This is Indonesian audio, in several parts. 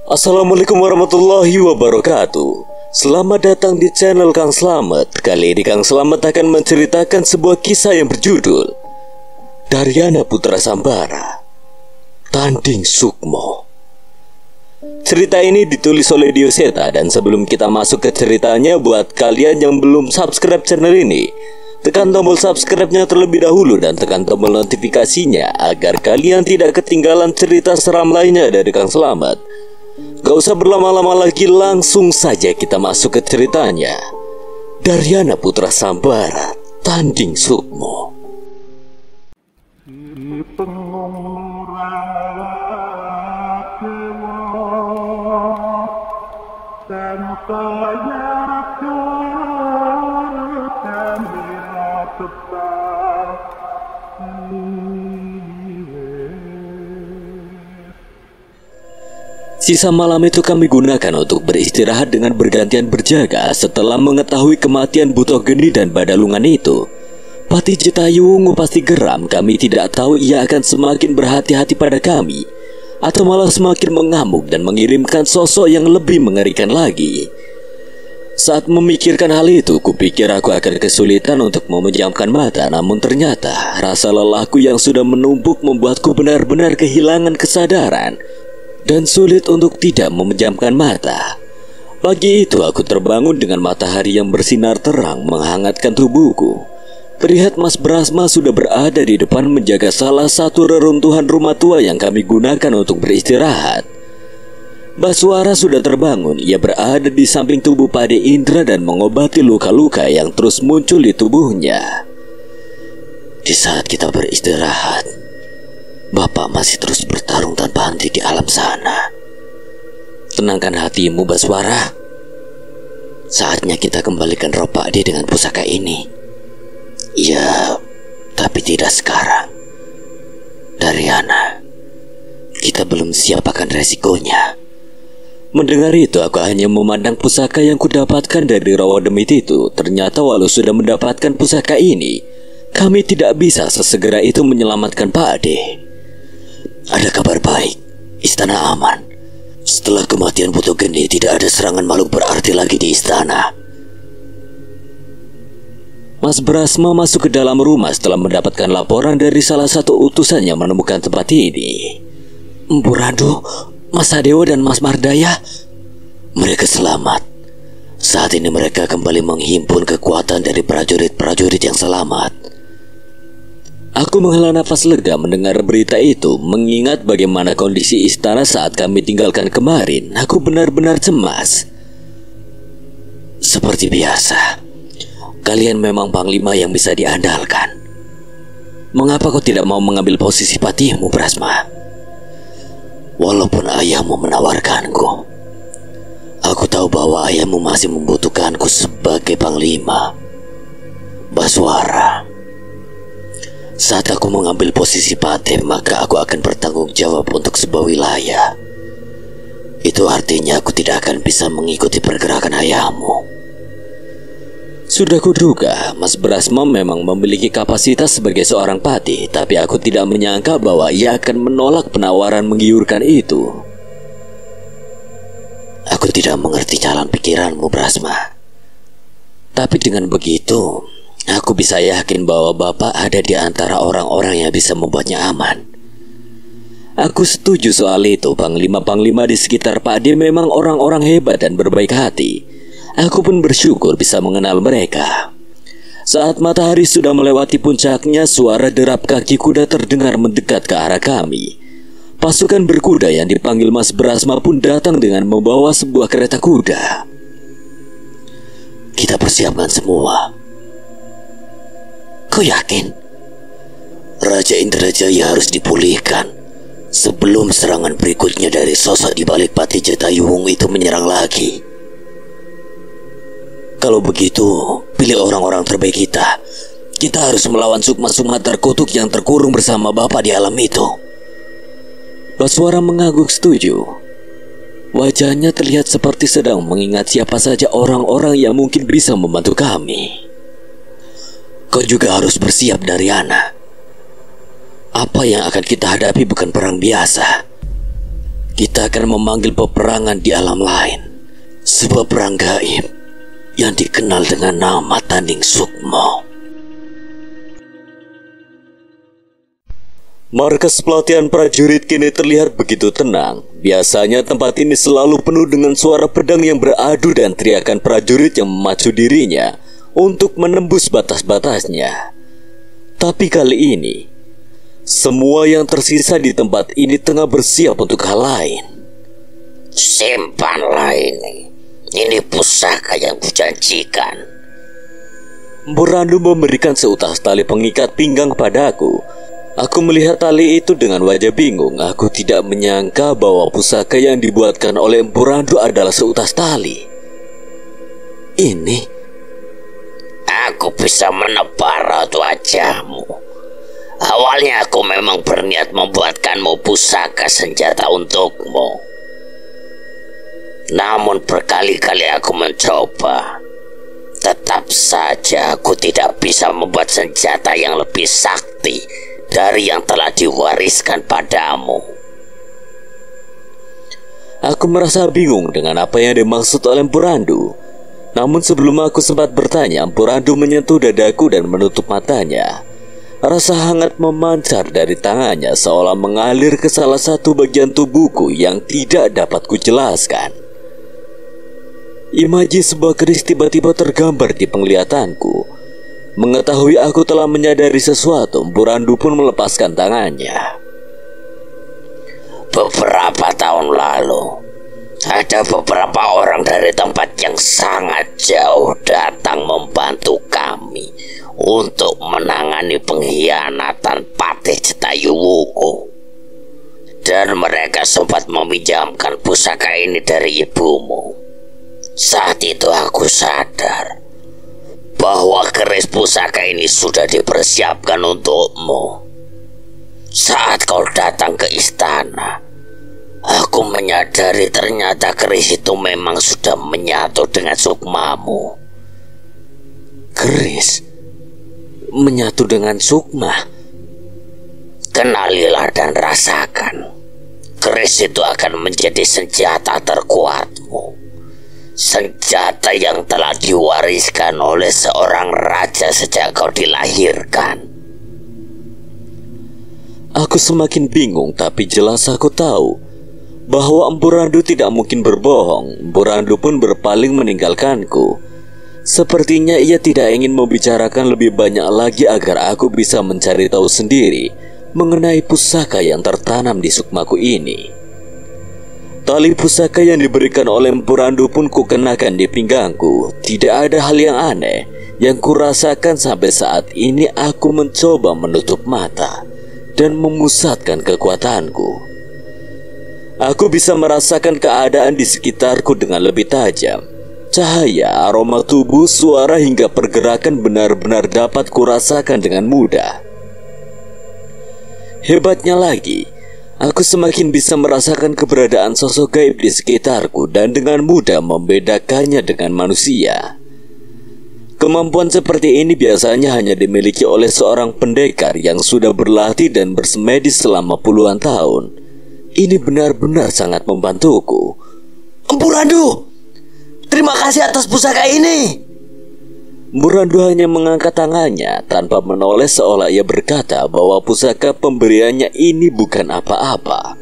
Assalamualaikum warahmatullahi wabarakatuh. Selamat datang di channel Kang Slamet. Kali ini Kang Slamet akan menceritakan sebuah kisah yang berjudul Daryana Putra Sambara, Tanding Sukmo. Cerita ini ditulis oleh Dioseta. Dan sebelum kita masuk ke ceritanya, buat kalian yang belum subscribe channel ini, tekan tombol subscribe-nya terlebih dahulu dan tekan tombol notifikasinya agar kalian tidak ketinggalan cerita seram lainnya dari Kang Slamet. Gak usah berlama-lama lagi, langsung saja kita masuk ke ceritanya. Daryana Putra Sambara, Tanding Sukmo. Sisa malam itu kami gunakan untuk beristirahat dengan bergantian berjaga. Setelah mengetahui kematian Buto Geni dan Badalungan itu, Patih Jetayuwungu pasti geram. Kami tidak tahu ia akan semakin berhati-hati pada kami atau malah semakin mengamuk dan mengirimkan sosok yang lebih mengerikan lagi. Saat memikirkan hal itu, kupikir aku akan kesulitan untuk memejamkan mata. Namun ternyata rasa lelahku yang sudah menumpuk membuatku benar-benar kehilangan kesadaran dan sulit untuk tidak memejamkan mata. Pagi itu aku terbangun dengan matahari yang bersinar terang menghangatkan tubuhku. Terlihat Mas Brasma sudah berada di depan menjaga salah satu reruntuhan rumah tua yang kami gunakan untuk beristirahat. Baswara sudah terbangun. Ia berada di samping tubuh Pade Indra dan mengobati luka-luka yang terus muncul di tubuhnya. Di saat kita beristirahat, Bapak masih terus bertarung tanpa henti di alam sana. Tenangkan hatimu, Baswara. Saatnya kita kembalikan roh Pakde dengan pusaka ini. Ya, tapi tidak sekarang. Daryana, kita belum siap akan resikonya. Mendengar itu, aku hanya memandang pusaka yang kudapatkan dari rawa demit itu. Ternyata walau sudah mendapatkan pusaka ini, kami tidak bisa sesegera itu menyelamatkan Pakde. Ada kabar baik, istana aman. Setelah kematian Buto Geni, tidak ada serangan makhluk berarti lagi di istana. Mas Brasma masuk ke dalam rumah setelah mendapatkan laporan dari salah satu utusan yang menemukan tempat ini. Empu Radu, Mas Sadewa dan Mas Mardaya, mereka selamat. Saat ini mereka kembali menghimpun kekuatan dari prajurit-prajurit yang selamat. Aku menghela nafas lega mendengar berita itu. Mengingat bagaimana kondisi istana saat kami tinggalkan kemarin, aku benar-benar cemas. Seperti biasa, kalian memang panglima yang bisa diandalkan. Mengapa kau tidak mau mengambil posisi patihmu, Brasma? Walaupun ayahmu menawarkanku, aku tahu bahwa ayahmu masih membutuhkanku sebagai panglima. Baswara, saat aku mengambil posisi patih, maka aku akan bertanggung jawab untuk sebuah wilayah. Itu artinya aku tidak akan bisa mengikuti pergerakan ayahmu. Sudah kuduga, Mas Brasma memang memiliki kapasitas sebagai seorang patih, tapi aku tidak menyangka bahwa ia akan menolak penawaran menggiurkan itu. Aku tidak mengerti jalan pikiranmu, Brasma. Tapi dengan begitu, aku bisa yakin bahwa Bapak ada di antara orang-orang yang bisa membuatnya aman. Aku setuju soal itu. Panglima-panglima di sekitar Pakde memang orang-orang hebat dan berbaik hati. Aku pun bersyukur bisa mengenal mereka. Saat matahari sudah melewati puncaknya, suara derap kaki kuda terdengar mendekat ke arah kami. Pasukan berkuda yang dipanggil Mas Brasma pun datang dengan membawa sebuah kereta kuda. Kita persiapkan semua. Kau yakin? Raja Indrajaya harus dipulihkan sebelum serangan berikutnya dari sosok di balik Patih Jetayuwungu itu menyerang lagi. Kalau begitu, pilih orang-orang terbaik kita. Kita harus melawan sukma-sukma terkutuk yang terkurung bersama Bapak di alam itu. Baswara mengangguk setuju. Wajahnya terlihat seperti sedang mengingat siapa saja orang-orang yang mungkin bisa membantu kami. Kau juga harus bersiap, Daryana. Apa yang akan kita hadapi bukan perang biasa. kita akan memanggil peperangan di alam lain, sebuah perang gaib yang dikenal dengan nama Tanding Sukmo. Markas pelatihan prajurit kini terlihat begitu tenang. Biasanya tempat ini selalu penuh dengan suara pedang yang beradu dan teriakan prajurit yang memacu dirinya untuk menembus batas-batasnya. Tapi kali ini, semua yang tersisa di tempat ini tengah bersiap untuk hal lain. Simpanlah ini. Ini pusaka yang kujanjikan. Empu Randu memberikan seutas tali pengikat pinggang padaku. Aku melihat tali itu dengan wajah bingung. Aku tidak menyangka bahwa pusaka yang dibuatkan oleh Empu Randu adalah seutas tali. Ini, aku bisa menebar raut wajahmu. Awalnya aku memang berniat membuatkanmu pusaka senjata untukmu. Namun berkali-kali aku mencoba. Tetap saja aku tidak bisa membuat senjata yang lebih sakti dari yang telah diwariskan padamu. Aku merasa bingung dengan apa yang dimaksud oleh Empu Randu. Namun sebelum aku sempat bertanya, Empu Randu menyentuh dadaku dan menutup matanya. Rasa hangat memancar dari tangannya seolah mengalir ke salah satu bagian tubuhku yang tidak dapat kujelaskan. Imaji sebuah keris tiba-tiba tergambar di penglihatanku. Mengetahui aku telah menyadari sesuatu, Empu Randu pun melepaskan tangannya. Beberapa tahun lalu, ada beberapa orang dari tempat yang sangat jauh datang membantu kami untuk menangani pengkhianatan Patih Cetayuwungu. Dan mereka sempat meminjamkan pusaka ini dari ibumu. Saat itu aku sadar bahwa keris pusaka ini sudah dipersiapkan untukmu. Saat kau datang ke istana, aku menyadari ternyata keris itu memang sudah menyatu dengan sukmamu. Keris menyatu dengan sukma? Kenalilah dan rasakan. Keris itu akan menjadi senjata terkuatmu. Senjata yang telah diwariskan oleh seorang raja sejak kau dilahirkan. Aku semakin bingung, tapi jelas aku tahu bahwa Empu Randu tidak mungkin berbohong. Empu Randu pun berpaling meninggalkanku. Sepertinya ia tidak ingin membicarakan lebih banyak lagi agar aku bisa mencari tahu sendiri mengenai pusaka yang tertanam di sukmaku ini. Tali pusaka yang diberikan oleh Empu Randu pun kukenakan di pinggangku. Tidak ada hal yang aneh yang kurasakan sampai saat ini. Aku mencoba menutup mata dan memusatkan kekuatanku. Aku bisa merasakan keadaan di sekitarku dengan lebih tajam. Cahaya, aroma tubuh, suara hingga pergerakan benar-benar dapat kurasakan dengan mudah. Hebatnya lagi, aku semakin bisa merasakan keberadaan sosok gaib di sekitarku dan dengan mudah membedakannya dengan manusia. Kemampuan seperti ini biasanya hanya dimiliki oleh seorang pendekar yang sudah berlatih dan bersemedi selama puluhan tahun. Ini benar-benar sangat membantuku. Empu Randu, terima kasih atas pusaka ini. Empu Randu hanya mengangkat tangannya tanpa menoleh seolah ia berkata bahwa pusaka pemberiannya ini bukan apa-apa.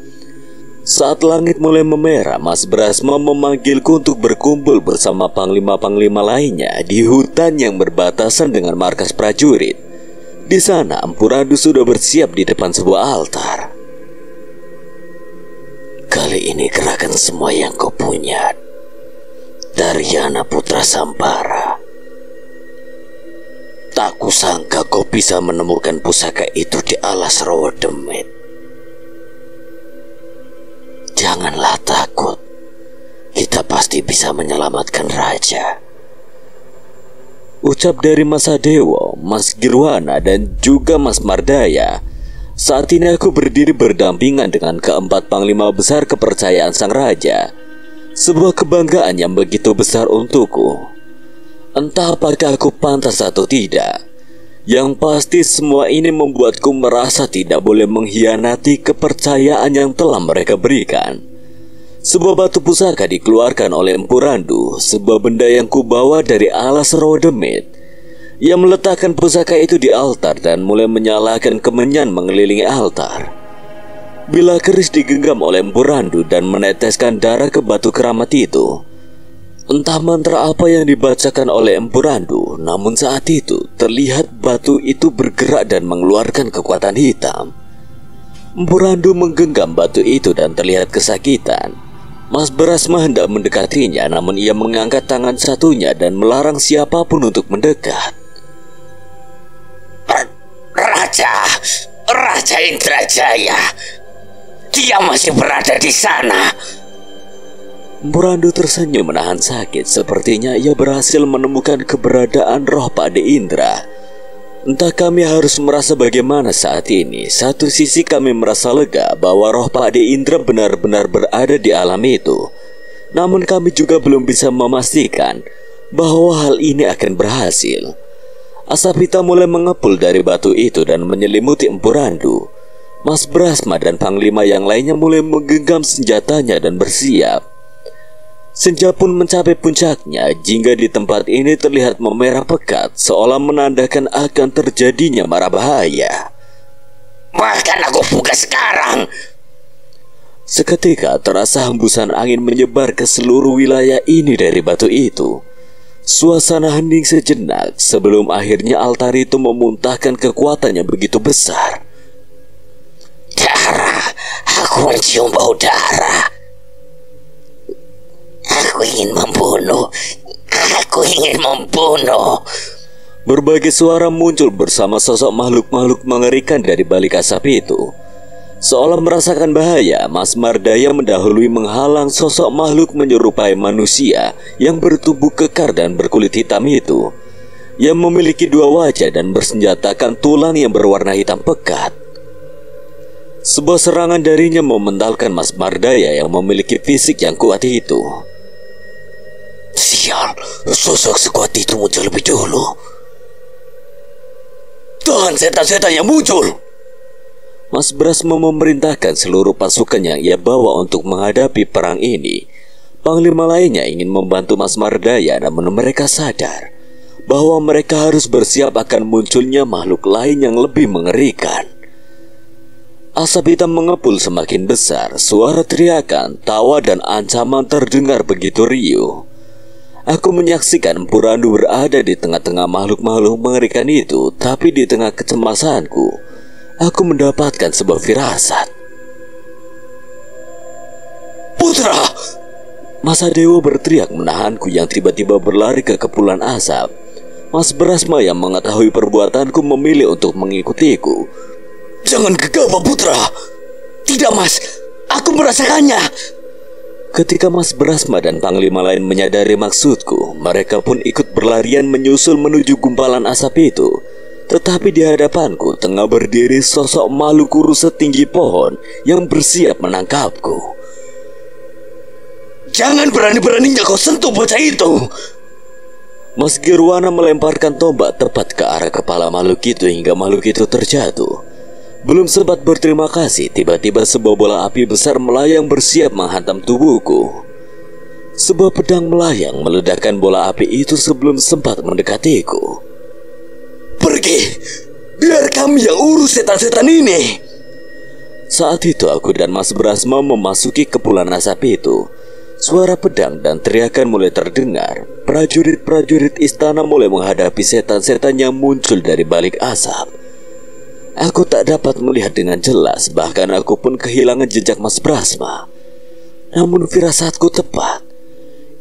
Saat langit mulai memerah, Mas Brasma memanggilku untuk berkumpul bersama panglima-panglima lainnya di hutan yang berbatasan dengan markas prajurit. Di sana, Empu Randu sudah bersiap di depan sebuah altar. Kali ini kerahkan semua yang kau punya, Daryana Putra Sampara. Tak kusangka kau bisa menemukan pusaka itu di alas Rawa Demit. Janganlah takut, kita pasti bisa menyelamatkan raja. Ucap dari Mas Adewo, Mas Girwana, dan juga Mas Mardaya. Saat ini aku berdiri berdampingan dengan keempat panglima besar kepercayaan sang raja. Sebuah kebanggaan yang begitu besar untukku. Entah apakah aku pantas atau tidak. Yang pasti semua ini membuatku merasa tidak boleh mengkhianati kepercayaan yang telah mereka berikan. Sebuah batu pusaka dikeluarkan oleh Empu Randu, sebuah benda yang kubawa dari alas Rodemit. Ia meletakkan pusaka itu di altar dan mulai menyalakan kemenyan mengelilingi altar. Bila keris digenggam oleh Empu Randu dan meneteskan darah ke batu keramat itu. Entah mantra apa yang dibacakan oleh Empu Randu, namun saat itu terlihat batu itu bergerak dan mengeluarkan kekuatan hitam. Empu Randu menggenggam batu itu dan terlihat kesakitan. Mas Brasma hendak mendekatinya, namun ia mengangkat tangan satunya dan melarang siapapun untuk mendekat. Raja Indrajaya, dia masih berada di sana. Empu Randu tersenyum menahan sakit. Sepertinya ia berhasil menemukan keberadaan roh Pak De Indra. Entah kami harus merasa bagaimana saat ini. Satu sisi kami merasa lega bahwa roh Pak De Indra benar-benar berada di alam itu. Namun kami juga belum bisa memastikan bahwa hal ini akan berhasil. Asap hitam mulai mengepul dari batu itu dan menyelimuti Empu Randu. Mas Brasma dan panglima yang lainnya mulai menggenggam senjatanya dan bersiap. Senja pun mencapai puncaknya, jingga di tempat ini terlihat memerah pekat, seolah menandakan akan terjadinya mara bahaya. Bahkan aku buka sekarang. Seketika terasa hembusan angin menyebar ke seluruh wilayah ini dari batu itu. Suasana hening sejenak sebelum akhirnya altar itu memuntahkan kekuatannya begitu besar. Darah, aku mencium bau darah. Aku ingin membunuh. Berbagai suara muncul bersama sosok makhluk-makhluk mengerikan dari balik asap itu. Seolah merasakan bahaya, Mas Mardaya mendahului menghalang sosok makhluk menyerupai manusia yang bertubuh kekar dan berkulit hitam itu, yang memiliki dua wajah dan bersenjatakan tulang yang berwarna hitam pekat. Sebuah serangan darinya mementalkan Mas Mardaya yang memiliki fisik yang kuat itu. Sial, sosok sekuat itu muncul lebih dulu. Tahan setan-setan yang muncul! Mas Brasma memerintahkan seluruh pasukan yang ia bawa untuk menghadapi perang ini. Panglima lainnya ingin membantu Mas Mardaya, namun mereka sadar bahwa mereka harus bersiap akan munculnya makhluk lain yang lebih mengerikan. Asap hitam mengepul semakin besar, suara teriakan, tawa dan ancaman terdengar begitu riuh. Aku menyaksikan Empu Randu berada di tengah-tengah makhluk-makhluk mengerikan itu, tapi di tengah kecemasanku, aku mendapatkan sebuah firasat. Putra! Masa Dewa berteriak menahanku yang tiba-tiba berlari ke kepulan asap. Mas Brasma yang mengetahui perbuatanku memilih untuk mengikutiku. Jangan gegabah, Putra. Tidak, Mas. Aku merasakannya. Ketika Mas Brasma dan panglima lain menyadari maksudku, mereka pun ikut berlarian menyusul menuju gumpalan asap itu. Tetapi di hadapanku tengah berdiri sosok makhluk kurus setinggi pohon yang bersiap menangkapku. Jangan berani-beraninya kau sentuh bocah itu. Mas Girwana melemparkan tombak tepat ke arah kepala makhluk itu hingga makhluk itu terjatuh. Belum sempat berterima kasih, tiba-tiba sebuah bola api besar melayang bersiap menghantam tubuhku. Sebuah pedang melayang meledakkan bola api itu sebelum sempat mendekatiku. Pergi, biar kami yang urus setan-setan ini. Saat itu aku dan Mas Brasma memasuki kepulan asap itu. Suara pedang dan teriakan mulai terdengar. Prajurit-prajurit istana mulai menghadapi setan-setan yang muncul dari balik asap. Aku tak dapat melihat dengan jelas, bahkan aku pun kehilangan jejak Mas Brasma. Namun firasatku tepat.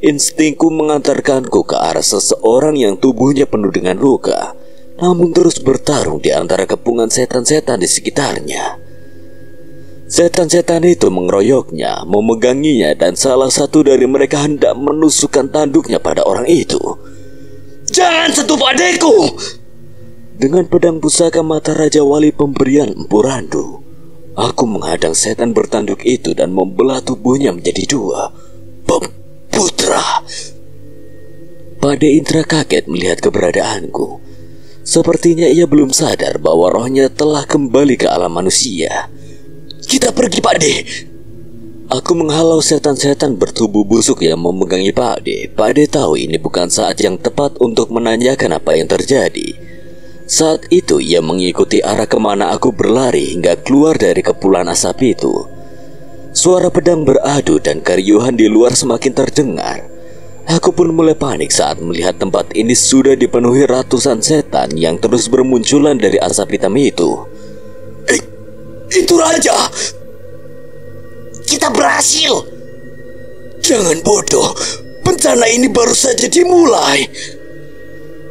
Instingku mengantarkanku ke arah seseorang yang tubuhnya penuh dengan luka, namun terus bertarung di antara kepungan setan-setan di sekitarnya. Setan-setan itu mengeroyoknya, memeganginya, dan salah satu dari mereka hendak menusukkan tanduknya pada orang itu. Jangan sentuh adekku! Dengan pedang pusaka mata Raja Wali pemberian Empu Randu, aku menghadang setan bertanduk itu dan membelah tubuhnya menjadi dua. Putra! Pak De Indra kaget melihat keberadaanku. Sepertinya ia belum sadar bahwa rohnya telah kembali ke alam manusia. Kita pergi, Pak De. Aku menghalau setan-setan bertubuh busuk yang memegangi Pak De. Pak De tahu ini bukan saat yang tepat untuk menanyakan apa yang terjadi. Saat itu ia mengikuti arah kemana aku berlari hingga keluar dari kepulan asap itu. Suara pedang beradu dan keriuhan di luar semakin terdengar. Aku pun mulai panik saat melihat tempat ini sudah dipenuhi ratusan setan yang terus bermunculan dari asap hitam itu. Itu Raja! Kita berhasil! Jangan bodoh, bencana ini baru saja dimulai.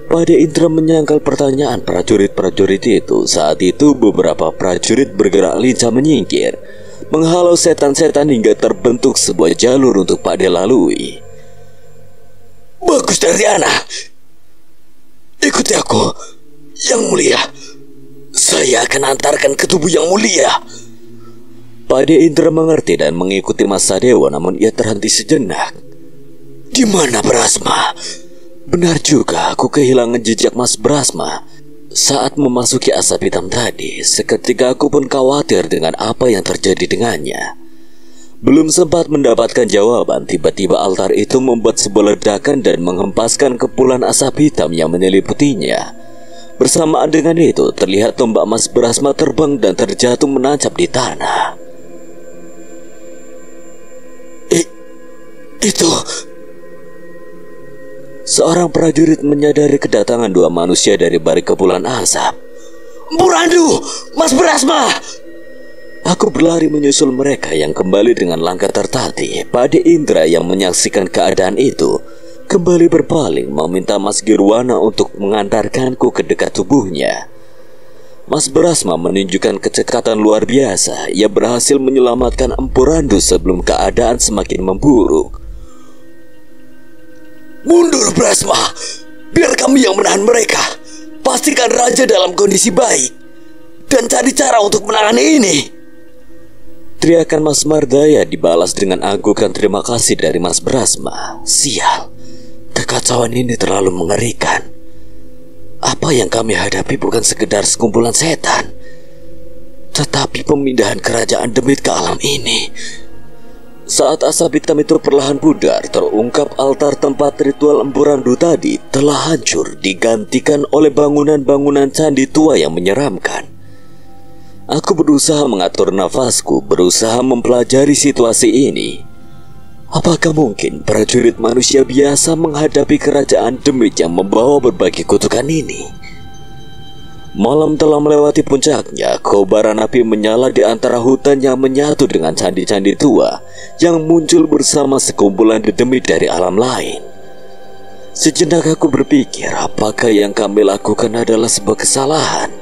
Pada Indra menyangkal pertanyaan prajurit-prajurit itu. Saat itu beberapa prajurit bergerak lincah menyingkir, menghalau setan-setan hingga terbentuk sebuah jalur untuk Pak De lalui. Bagus Dardiana, ikuti aku, Yang Mulia. Saya akan antarkan ke tubuh Yang Mulia. Pak De Indra mengerti dan mengikuti Mas Sadewa, namun ia terhenti sejenak. Di mana Brasma? Benar juga, aku kehilangan jejak Mas Brasma saat memasuki asap hitam tadi. Seketika aku pun khawatir dengan apa yang terjadi dengannya. Belum sempat mendapatkan jawaban, tiba-tiba altar itu membuat sebuah ledakan dan menghempaskan kepulan asap hitam yang menyeliputinya. Bersamaan dengan itu, terlihat tombak Mas Brasma terbang dan terjatuh menancap di tanah. Itu... Seorang prajurit menyadari kedatangan dua manusia dari balik kepulan asap. Mpu Randu, Mas Brasma! Aku berlari menyusul mereka yang kembali dengan langkah tertatih. Pak De Indra yang menyaksikan keadaan itu kembali berpaling meminta Mas Girwana untuk mengantarkanku ke dekat tubuhnya. Mas Brasma menunjukkan kecekatan luar biasa. Ia berhasil menyelamatkan Mpu Randu sebelum keadaan semakin memburuk. Mundur Brasma, biar kami yang menahan mereka. Pastikan Raja dalam kondisi baik dan cari cara untuk menangani ini. Teriakan Mas Mardaya dibalas dengan agukan terima kasih dari Mas Brasma. Sial, kekacauan ini terlalu mengerikan. Apa yang kami hadapi bukan sekedar sekumpulan setan, tetapi pemindahan kerajaan Demit ke alam ini. Saat asap hitam itu perlahan pudar, terungkap altar tempat ritual Mpu Randu tadi telah hancur, digantikan oleh bangunan-bangunan candi tua yang menyeramkan. Aku berusaha mengatur nafasku, berusaha mempelajari situasi ini. Apakah mungkin prajurit manusia biasa menghadapi kerajaan Demit yang membawa berbagai kutukan ini? Malam telah melewati puncaknya. Kobaran api menyala di antara hutan yang menyatu dengan candi-candi tua yang muncul bersama sekumpulan dedemit dari alam lain. Sejenak aku berpikir, apakah yang kami lakukan adalah sebuah kesalahan?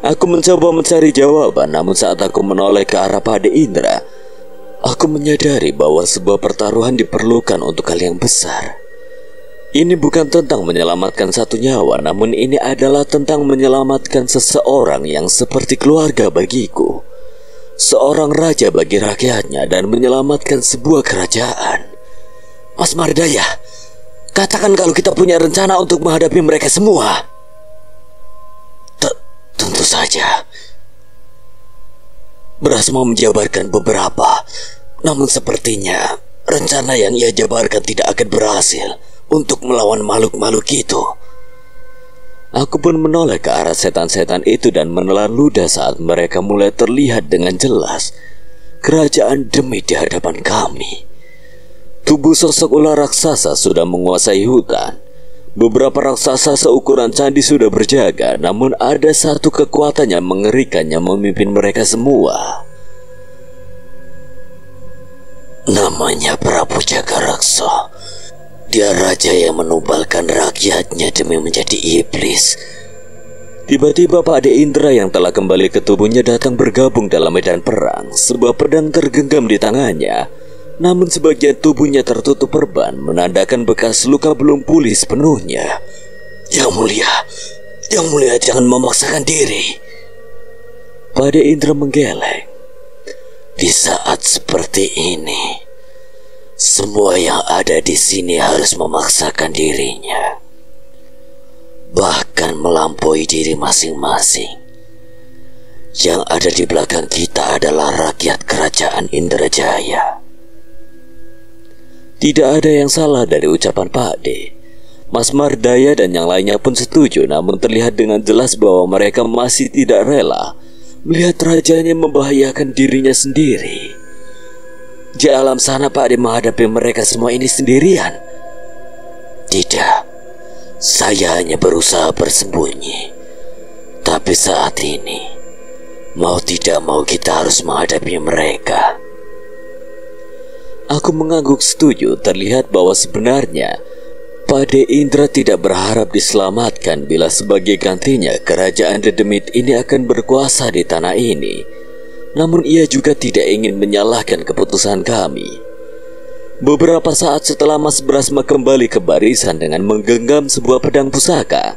Aku mencoba mencari jawaban, namun saat aku menoleh ke arah Pak De Indra, aku menyadari bahwa sebuah pertaruhan diperlukan untuk hal yang besar. Ini bukan tentang menyelamatkan satu nyawa, namun ini adalah tentang menyelamatkan seseorang yang seperti keluarga bagiku, seorang raja bagi rakyatnya, dan menyelamatkan sebuah kerajaan. Mas Mardaya, katakan kalau kita punya rencana untuk menghadapi mereka semua. Tentu saja. Brasma menjabarkan beberapa, namun sepertinya rencana yang ia jabarkan tidak akan berhasil untuk melawan makhluk-makhluk itu. Aku pun menoleh ke arah setan-setan itu dan menelan ludah saat mereka mulai terlihat dengan jelas. Kerajaan Demit di hadapan kami. Tubuh sosok ular raksasa sudah menguasai hutan. Beberapa raksasa seukuran candi sudah berjaga, namun ada satu kekuatan yang mengerikan yang memimpin mereka semua. Namanya Prabu Jagaraksa. Dia raja yang menumbalkan rakyatnya demi menjadi iblis. Tiba-tiba Pak De Indra yang telah kembali ke tubuhnya datang bergabung dalam medan perang. Sebuah pedang tergenggam di tangannya, namun sebagian tubuhnya tertutup perban, menandakan bekas luka belum pulih sepenuhnya. Yang mulia, jangan memaksakan diri. Pak De Indra menggeleng. Di saat seperti ini, semua yang ada di sini harus memaksakan dirinya, bahkan melampaui diri masing-masing. Yang ada di belakang kita adalah rakyat kerajaan Indrajaya. Tidak ada yang salah dari ucapan Pak D. Mas Mardaya dan yang lainnya pun setuju, namun terlihat dengan jelas bahwa mereka masih tidak rela melihat rajanya membahayakan dirinya sendiri. Di alam sana Pak D menghadapi mereka semua ini sendirian. Tidak, saya hanya berusaha bersembunyi. Tapi saat ini, mau tidak mau kita harus menghadapi mereka. Aku mengangguk setuju. Terlihat bahwa sebenarnya Pak D Indra tidak berharap diselamatkan bila sebagai gantinya kerajaan Dedemit ini akan berkuasa di tanah ini. Namun ia juga tidak ingin menyalahkan keputusan kami. Beberapa saat setelah Mas Brasma kembali ke barisan dengan menggenggam sebuah pedang pusaka.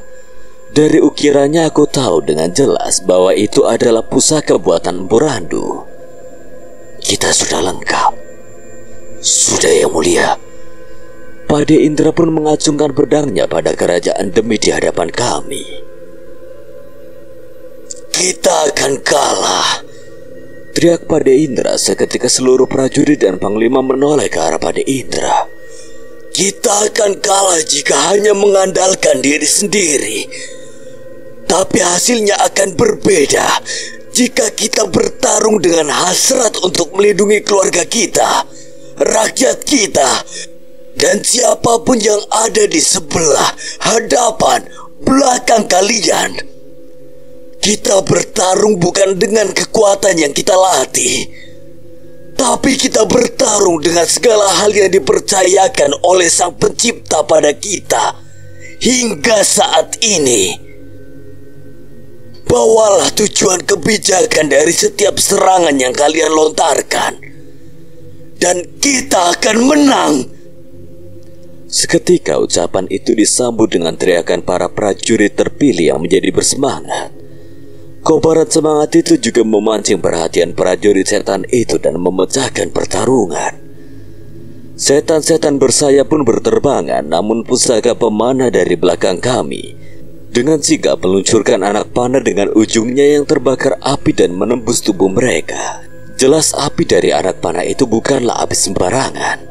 Dari ukirannya aku tahu dengan jelas bahwa itu adalah pusaka buatan Empu Randu. Kita sudah lengkap. Sudah, Yang Mulia. Pak D Indra pun mengacungkan pedangnya pada kerajaan Demit di hadapan kami. Kita akan kalah, teriak Pak D Indra seketika seluruh prajurit dan panglima menoleh ke arah Pak D Indra. Kita akan kalah jika hanya mengandalkan diri sendiri. Tapi hasilnya akan berbeda jika kita bertarung dengan hasrat untuk melindungi keluarga kita, rakyat kita, dan siapapun yang ada di sebelah, hadapan, belakang kalian. Kita bertarung bukan dengan kekuatan yang kita latih, tapi kita bertarung dengan segala hal yang dipercayakan oleh Sang Pencipta pada kita hingga saat ini. Bawalah tujuan kebijakan dari setiap serangan yang kalian lontarkan, dan kita akan menang. Seketika ucapan itu disambut dengan teriakan para prajurit terpilih yang menjadi bersemangat. Kobaran semangat itu juga memancing perhatian prajurit setan itu dan memecahkan pertarungan. Setan-setan bersayap pun berterbangan, namun pusaka pemanah dari belakang kami dengan sigap meluncurkan anak panah dengan ujungnya yang terbakar api dan menembus tubuh mereka. Jelas api dari anak panah itu bukanlah api sembarangan.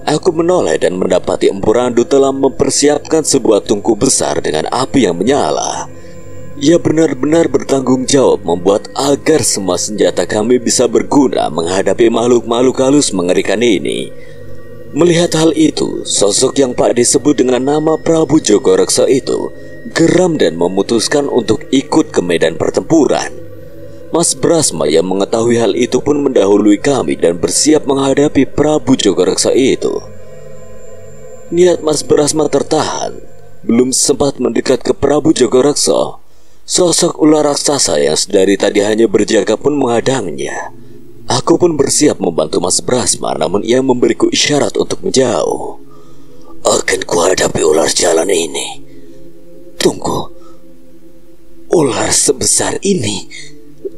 Aku menoleh dan mendapati Empu Randu telah mempersiapkan sebuah tungku besar dengan api yang menyala. Ia benar-benar bertanggung jawab membuat agar semua senjata kami bisa berguna menghadapi makhluk-makhluk halus mengerikan ini. Melihat hal itu, sosok yang Pak disebut dengan nama Prabu Jogoreksa itu geram dan memutuskan untuk ikut ke medan pertempuran. Mas Brasma yang mengetahui hal itu pun mendahului kami dan bersiap menghadapi Prabu Jogoreksa itu. Niat Mas Brasma tertahan. Belum sempat mendekat ke Prabu Jogoreksa, sosok ular raksasa yang sedari tadi hanya berjaga pun menghadangnya. Aku pun bersiap membantu Mas Brasma, namun ia memberiku isyarat untuk menjauh. Akan kuhadapi ular jalan ini. Tunggu, ular sebesar ini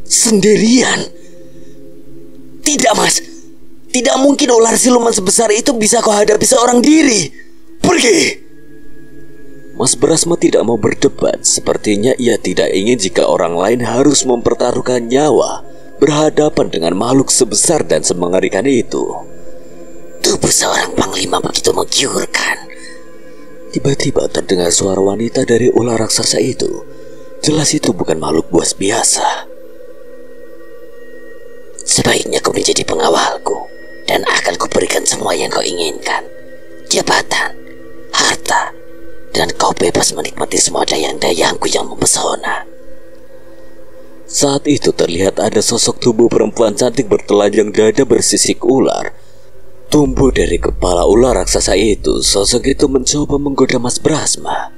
sendirian? Tidak, Mas. Tidak mungkin ular siluman sebesar itu bisa kau hadapi seorang diri. Pergi. Mas Brasma tidak mau berdebat. Sepertinya ia tidak ingin jika orang lain harus mempertaruhkan nyawa berhadapan dengan makhluk sebesar dan semengerikan itu. Tubuh seorang panglima begitu menggiurkan. Tiba-tiba terdengar suara wanita dari ular raksasa itu. Jelas itu bukan makhluk buas biasa. Sebaiknya kau menjadi pengawalku, dan akan kuberikan semua yang kau inginkan. Jabatan, harta, dan kau bebas menikmati semua dayang-dayangku yang mempesona. Saat itu terlihat ada sosok tubuh perempuan cantik bertelanjang dada bersisik ular tumbuh dari kepala ular raksasa itu. Sosok itu mencoba menggoda Mas Brasma.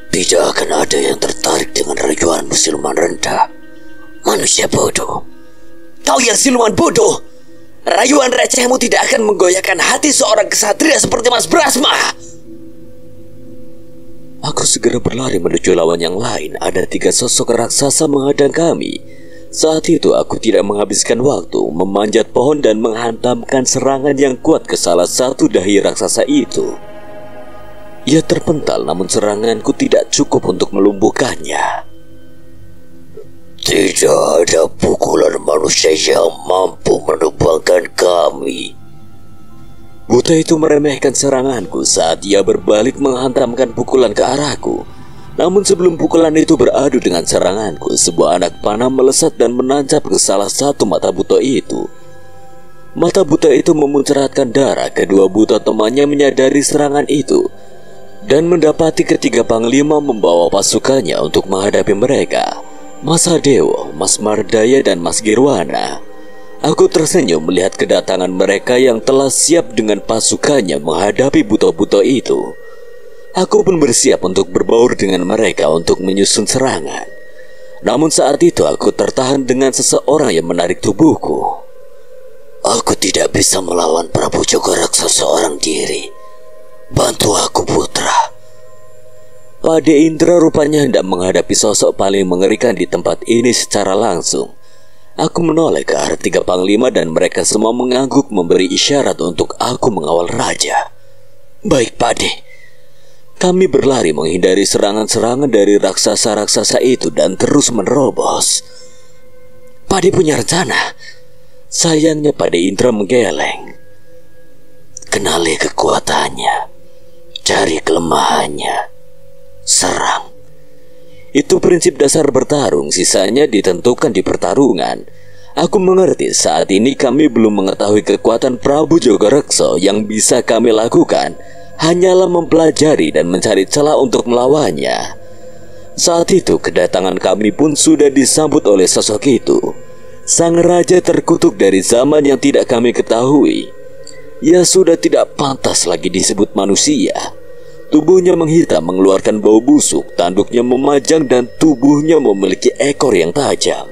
Tidak akan ada yang tertarik dengan rayuanmu, siluman rendah. Manusia bodoh. Kau yang siluman bodoh. Rayuan recehmu tidak akan menggoyahkan hati seorang kesatria seperti Mas Brasma. Aku segera berlari menuju lawan yang lain. Ada 3 sosok raksasa menghadang kami. Saat itu aku tidak menghabiskan waktu memanjat pohon dan menghantamkan serangan yang kuat ke salah satu dahi raksasa itu. Ia terpental, namun seranganku tidak cukup untuk melumpuhkannya. Tidak ada pukulan manusia yang mampu menumbangkan kami. Buta itu meremehkan seranganku saat ia berbalik menghantamkan pukulan ke arahku. Namun sebelum pukulan itu beradu dengan seranganku, sebuah anak panah melesat dan menancap ke salah satu mata buta itu. Mata buta itu memuncratkan darah. Kedua buta temannya menyadari serangan itu dan mendapati ketiga panglima membawa pasukannya untuk menghadapi mereka. Mas Hadewo, Mas Mardaya, dan Mas Girwana. Aku tersenyum melihat kedatangan mereka yang telah siap dengan pasukannya menghadapi buta-buta itu. Aku pun bersiap untuk berbaur dengan mereka untuk menyusun serangan. Namun saat itu aku tertahan dengan seseorang yang menarik tubuhku. Aku tidak bisa melawan Prabu Jogoraksa seorang diri. Bantu aku, putra. Pade Indra rupanya hendak menghadapi sosok paling mengerikan di tempat ini secara langsung. Aku menoleh ke arah tiga panglima dan mereka semua mengangguk memberi isyarat untuk aku mengawal raja. Baik, Pade. Kami berlari menghindari serangan-serangan dari raksasa-raksasa itu dan terus menerobos. Pade punya rencana. Sayangnya Pade Indra menggeleng. Kenali kekuatannya, cari kelemahannya, serang. Itu prinsip dasar bertarung, sisanya ditentukan di pertarungan. Aku mengerti saat ini kami belum mengetahui kekuatan Prabu Jogoraksa. Yang bisa kami lakukan hanyalah mempelajari dan mencari celah untuk melawannya. Saat itu kedatangan kami pun sudah disambut oleh sosok itu. Sang raja terkutuk dari zaman yang tidak kami ketahui. Ia sudah tidak pantas lagi disebut manusia. Tubuhnya menghitam mengeluarkan bau busuk, tanduknya memajang dan tubuhnya memiliki ekor yang tajam.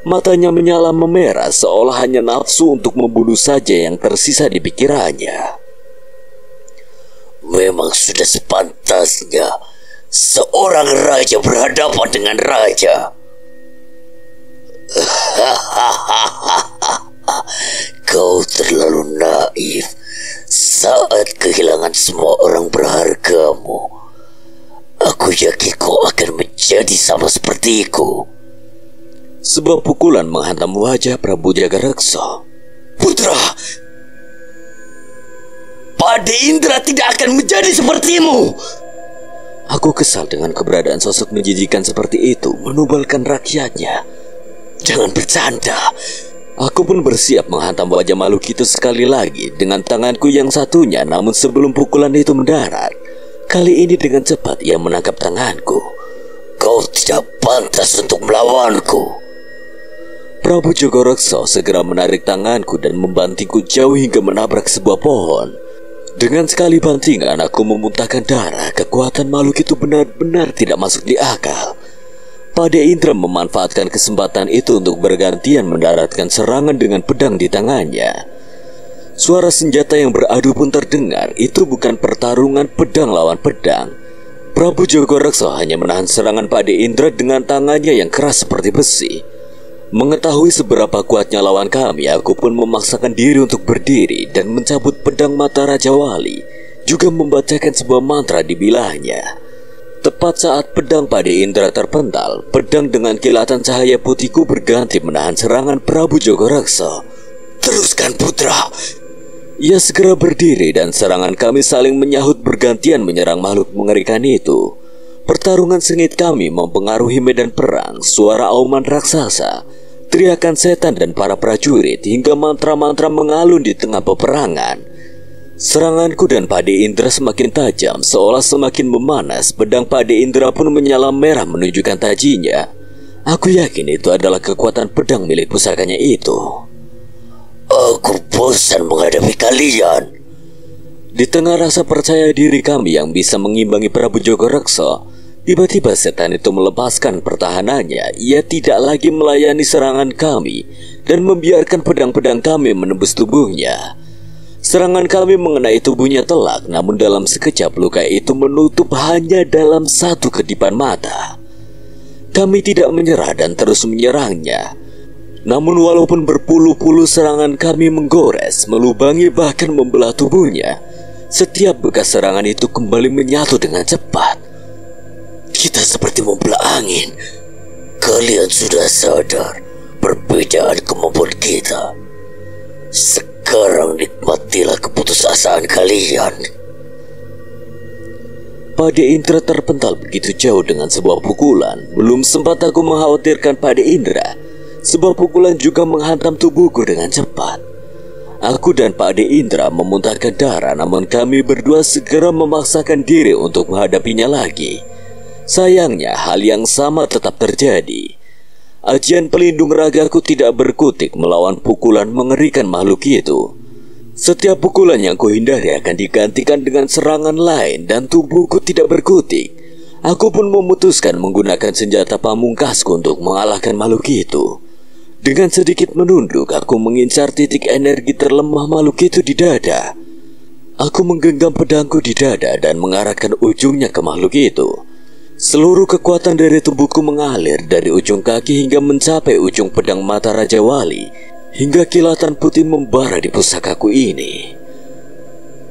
Matanya menyala memerah seolah hanya nafsu untuk membunuh saja yang tersisa di pikirannya. Memang sudah sepantasnya seorang raja berhadapan dengan raja. Kau terlalu naif. Saat kehilangan semua orang berhargamu, aku yakin kau akan menjadi sama sepertiku. Sebuah pukulan menghantam wajah Prabu Jogoraksa. Putra, Pade Indra tidak akan menjadi sepertimu. Aku kesal dengan keberadaan sosok menjijikan seperti itu menubalkan rakyatnya. Jangan bercanda. Aku pun bersiap menghantam wajah makhluk itu sekali lagi dengan tanganku yang satunya. Namun sebelum pukulan itu mendarat, kali ini dengan cepat ia menangkap tanganku. Kau tidak pantas untuk melawanku. Prabu Jogoraksa segera menarik tanganku dan membantingku jauh hingga menabrak sebuah pohon. Dengan sekali bantingan aku memuntahkan darah. Kekuatan makhluk itu benar-benar tidak masuk di akal. Pade Indra memanfaatkan kesempatan itu untuk bergantian mendaratkan serangan dengan pedang di tangannya. Suara senjata yang beradu pun terdengar. Itu bukan pertarungan pedang lawan pedang. Prabu Jogoraksa hanya menahan serangan Pade Indra dengan tangannya yang keras seperti besi. Mengetahui seberapa kuatnya lawan kami, aku pun memaksakan diri untuk berdiri dan mencabut pedang mata Raja Wali, juga membacakan sebuah mantra di bilahnya. Tepat saat pedang Pade Indra terpental, pedang dengan kilatan cahaya putihku berganti menahan serangan Prabu Jogoraksa. Teruskan, putra. Ia segera berdiri dan serangan kami saling menyahut bergantian menyerang makhluk mengerikan itu. Pertarungan sengit kami mempengaruhi medan perang. Suara auman raksasa, teriakan setan dan para prajurit, hingga mantra-mantra mengalun di tengah peperangan. Seranganku dan Pade Indra semakin tajam, seolah semakin memanas. Pedang Pade Indra pun menyala merah menunjukkan tajinya. Aku yakin itu adalah kekuatan pedang milik pusakanya itu. Aku bosan menghadapi kalian. Di tengah rasa percaya diri kami yang bisa mengimbangi Prabu Jogoraksa, tiba-tiba setan itu melepaskan pertahanannya. Ia tidak lagi melayani serangan kami dan membiarkan pedang-pedang kami menembus tubuhnya. Serangan kami mengenai tubuhnya telak, namun dalam sekejap luka itu menutup hanya dalam satu kedipan mata. Kami tidak menyerah dan terus menyerangnya. Namun walaupun berpuluh-puluh serangan kami menggores, melubangi bahkan membelah tubuhnya, setiap bekas serangan itu kembali menyatu dengan cepat. Kita seperti membelah angin. kalian sudah sadar perbedaan kemampuan kita. Sekarang nikmatilah keputusasaan kalian. Pade Indra terpental begitu jauh dengan sebuah pukulan. Belum sempat aku mengkhawatirkan Pade Indra, sebuah pukulan juga menghantam tubuhku dengan cepat. Aku dan Pade Indra memuntahkan darah, namun kami berdua segera memaksakan diri untuk menghadapinya lagi. Sayangnya hal yang sama tetap terjadi. Ajian pelindung ragaku tidak berkutik melawan pukulan mengerikan makhluk itu. Setiap pukulan yang kuhindari akan digantikan dengan serangan lain dan tubuhku tidak berkutik. Aku pun memutuskan menggunakan senjata pamungkasku untuk mengalahkan makhluk itu. Dengan sedikit menunduk, aku mengincar titik energi terlemah makhluk itu di dada. Aku menggenggam pedangku di dada dan mengarahkan ujungnya ke makhluk itu. Seluruh kekuatan dari tubuhku mengalir dari ujung kaki hingga mencapai ujung pedang mata Raja Wali, hingga kilatan putih membara di pusakaku ini.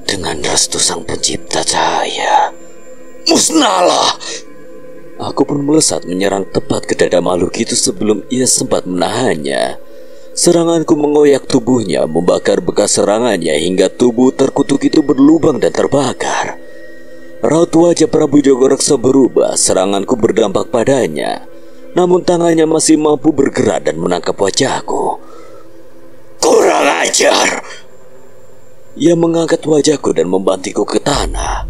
Dengan restu Sang Pencipta cahaya, musnahlah! Aku pun melesat menyerang tepat ke dada makhluk itu sebelum ia sempat menahannya. Seranganku mengoyak tubuhnya, membakar bekas serangannya hingga tubuh terkutuk itu berlubang dan terbakar. Raut wajah Prabu Jogoreksa berubah, seranganku berdampak padanya. Namun tangannya masih mampu bergerak dan menangkap wajahku. Kurang ajar! Ia mengangkat wajahku dan membantingku ke tanah.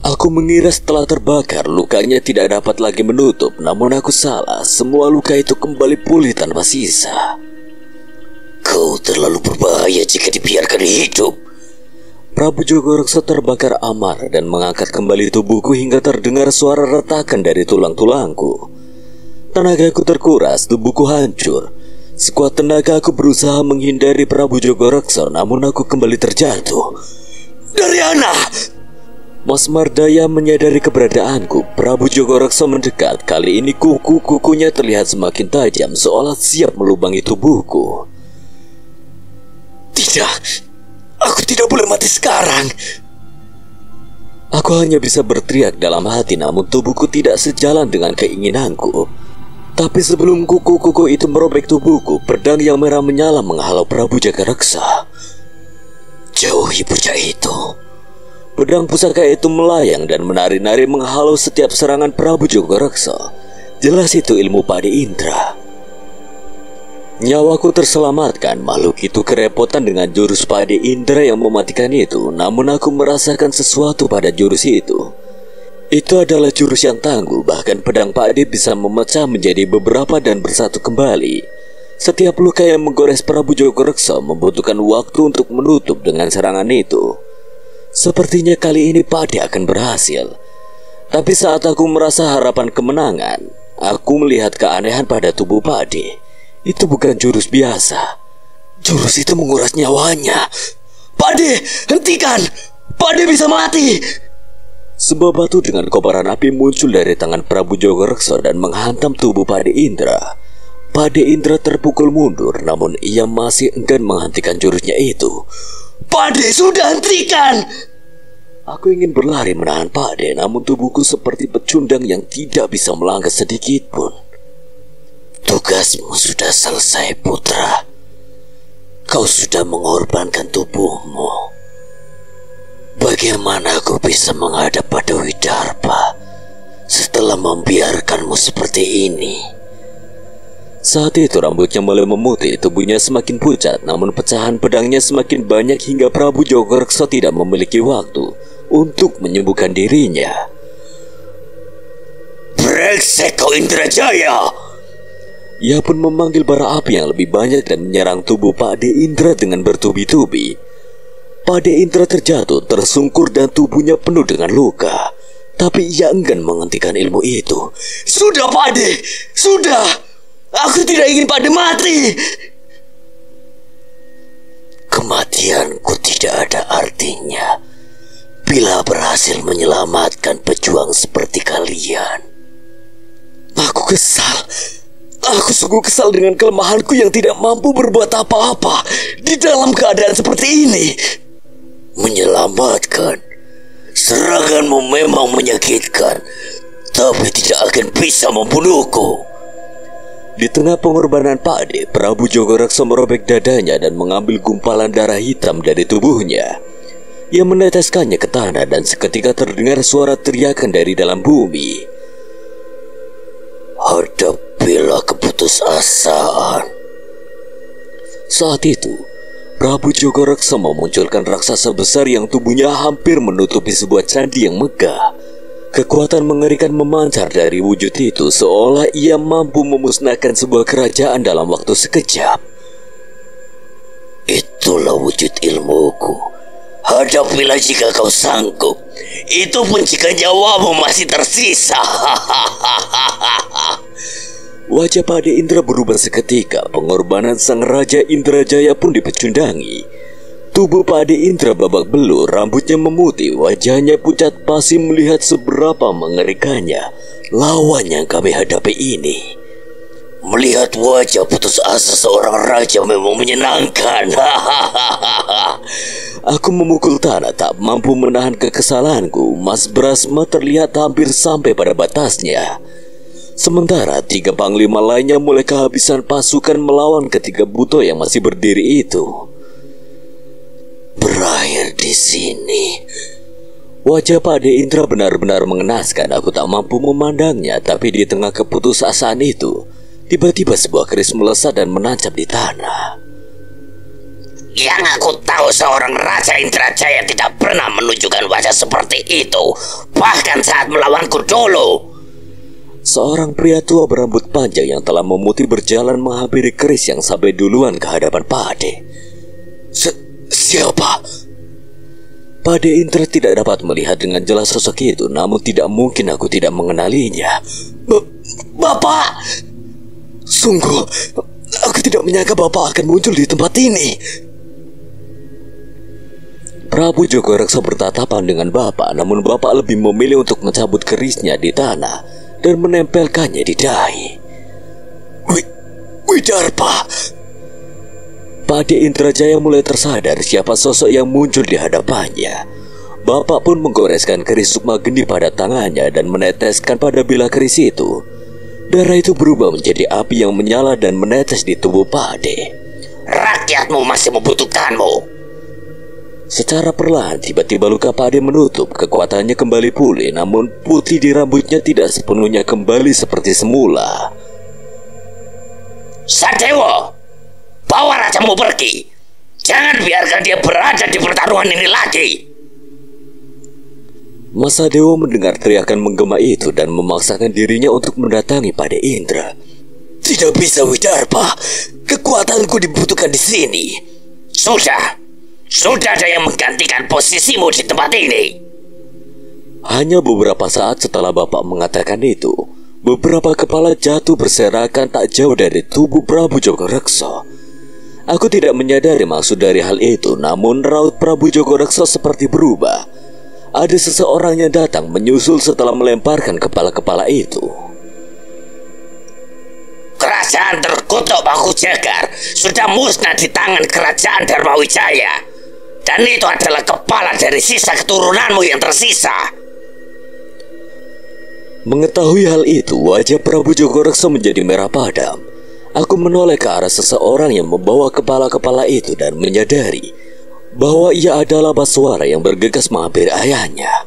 Aku mengira setelah terbakar lukanya tidak dapat lagi menutup, namun aku salah. Semua luka itu kembali pulih tanpa sisa. Kau terlalu berbahaya jika dibiarkan hidup. Prabu Jogoreksa terbakar amarah dan mengangkat kembali tubuhku hingga terdengar suara retakan dari tulang-tulangku. Tenagaku terkuras, tubuhku hancur. Sekuat tenaga aku berusaha menghindari Prabu Jogoreksa, namun aku kembali terjatuh. Daryana! Mas Mardaya menyadari keberadaanku. Prabu Jogoreksa mendekat. Kali ini kuku-kukunya terlihat semakin tajam, seolah siap melubangi tubuhku. Tidak! Aku tidak boleh mati sekarang. Aku hanya bisa berteriak dalam hati, namun tubuhku tidak sejalan dengan keinginanku. Tapi sebelum kuku-kuku itu merobek tubuhku, pedang yang merah menyala menghalau Prabu Jogoreksa. Jauhi bocah itu. Pedang pusaka itu melayang dan menari-nari menghalau setiap serangan Prabu Jogoreksa. Jelas itu ilmu Pade Indra. Nyawaku terselamatkan. Makhluk itu kerepotan dengan jurus Pade Indra yang mematikan itu. Namun aku merasakan sesuatu pada jurus itu. Itu adalah jurus yang tangguh. Bahkan pedang Pade bisa memecah menjadi beberapa dan bersatu kembali. Setiap luka yang menggores Prabu Jogoreksa membutuhkan waktu untuk menutup dengan serangan itu. Sepertinya kali ini Pade akan berhasil. Tapi saat aku merasa harapan kemenangan, aku melihat keanehan pada tubuh Pade. Itu bukan jurus biasa. Jurus itu menguras nyawanya. Pade, hentikan! Pade bisa mati! Sebuah batu dengan kobaran api muncul dari tangan Prabu Jogoreksa dan menghantam tubuh Pade Indra. Pade Indra terpukul mundur, namun ia masih enggan menghentikan jurusnya itu. Pade, sudah hentikan! Aku ingin berlari menahan Pade, namun tubuhku seperti pecundang yang tidak bisa melangkah sedikit pun. Tugasmu sudah selesai, putra. Kau sudah mengorbankan tubuhmu. Bagaimana aku bisa menghadap pada Widarpa setelah membiarkanmu seperti ini? Saat itu rambutnya mulai memutih, tubuhnya semakin pucat, namun pecahan pedangnya semakin banyak hingga Prabu Jogoreksa tidak memiliki waktu untuk menyembuhkan dirinya. Brengsek kau Indrajaya! Ia pun memanggil bara api yang lebih banyak dan menyerang tubuh Pade Indra dengan bertubi-tubi. Pade Indra terjatuh, tersungkur dan tubuhnya penuh dengan luka. Tapi ia enggan menghentikan ilmu itu. Sudah Pade, sudah! Aku tidak ingin Pade mati! Kematianku tidak ada artinya bila berhasil menyelamatkan pejuang seperti kalian. Aku kesal. Aku sungguh kesal dengan kelemahanku yang tidak mampu berbuat apa-apa di dalam keadaan seperti ini. Menyelamatkan? Seranganmu memang menyakitkan. tapi tidak akan bisa membunuhku. Di tengah pengorbanan Pakde, Prabu Jogorekso merobek dadanya dan mengambil gumpalan darah hitam dari tubuhnya. Ia meneteskannya ke tanah dan seketika terdengar suara teriakan dari dalam bumi. Hadapilah keputusasaan. Saat itu, Prabu Jogorekso memunculkan raksasa besar yang tubuhnya hampir menutupi sebuah candi yang megah. Kekuatan mengerikan memancar dari wujud itu seolah ia mampu memusnahkan sebuah kerajaan dalam waktu sekejap. Itulah wujud ilmuku. Hadapilah jika kau sanggup. Itu pun jika nyawamu masih tersisa. Wajah Pakde Indra berubah seketika. Pengorbanan sang Raja Indrajaya pun dipecundangi. Tubuh Pakde Indra babak belur, rambutnya memutih, wajahnya pucat pasi melihat seberapa mengerikannya lawan yang kami hadapi ini. Melihat wajah putus asa seorang raja memang menyenangkan. Aku memukul tanah tak mampu menahan kekesalanku. Mas Brasma terlihat hampir sampai pada batasnya. Sementara 3 panglima lainnya mulai kehabisan pasukan melawan ketiga buto yang masih berdiri itu. Berakhir di sini. Wajah Pakde Indra benar-benar mengenaskan. Aku tak mampu memandangnya, tapi di tengah keputusasaan itu, tiba-tiba sebuah keris melesat dan menancap di tanah. Yang aku tahu seorang Raja Indrajaya tidak pernah menunjukkan wajah seperti itu, bahkan saat melawanku dulu. Seorang pria tua berambut panjang yang telah memutih berjalan menghampiri keris yang sampai duluan ke hadapan Pakde. Siapa? Pakde Indra tidak dapat melihat dengan jelas sosok itu, namun tidak mungkin aku tidak mengenalinya. Bapak! Sungguh, aku tidak menyangka Bapak akan muncul di tempat ini. Prabu Jogorekso bertatapan dengan Bapak, namun Bapak lebih memilih untuk mencabut kerisnya di tanah dan menempelkannya di dahi. Widarpa! Pakde Indrajaya mulai tersadar siapa sosok yang muncul di hadapannya. Bapak pun menggoreskan keris Sukma Geni pada tangannya dan meneteskan pada bilah keris itu. Darah itu berubah menjadi api yang menyala dan menetes di tubuh Pakde. Rakyatmu masih membutuhkanmu. Secara perlahan tiba-tiba luka Pakde menutup. Kekuatannya kembali pulih, namun putih di rambutnya tidak sepenuhnya kembali seperti semula. Sadewo, bawa rajamu pergi. Jangan biarkan dia berada di pertarungan ini lagi. Mas Sadewo mendengar teriakan menggema itu dan memaksakan dirinya untuk mendatangi Pakde Indra. Tidak bisa, Widarpa. Kekuatanku dibutuhkan di sini. Sudah ada yang menggantikan posisimu di tempat ini. Hanya beberapa saat setelah Bapak mengatakan itu, beberapa kepala jatuh berserakan tak jauh dari tubuh Prabu Jogorekso. Aku tidak menyadari maksud dari hal itu, namun raut Prabu Jogorekso seperti berubah. Ada seseorang yang datang menyusul setelah melemparkan kepala-kepala itu. Kerajaan terkutuk Bahu Jagar sudah musnah di tangan kerajaan Dharmawijaya. Dan itu adalah kepala dari sisa keturunanmu yang tersisa. Mengetahui hal itu, wajah Prabu Jogorekso menjadi merah padam. Aku menoleh ke arah seseorang yang membawa kepala-kepala itu dan menyadari bahwa ia adalah Baswara yang bergegas menghampiri ayahnya.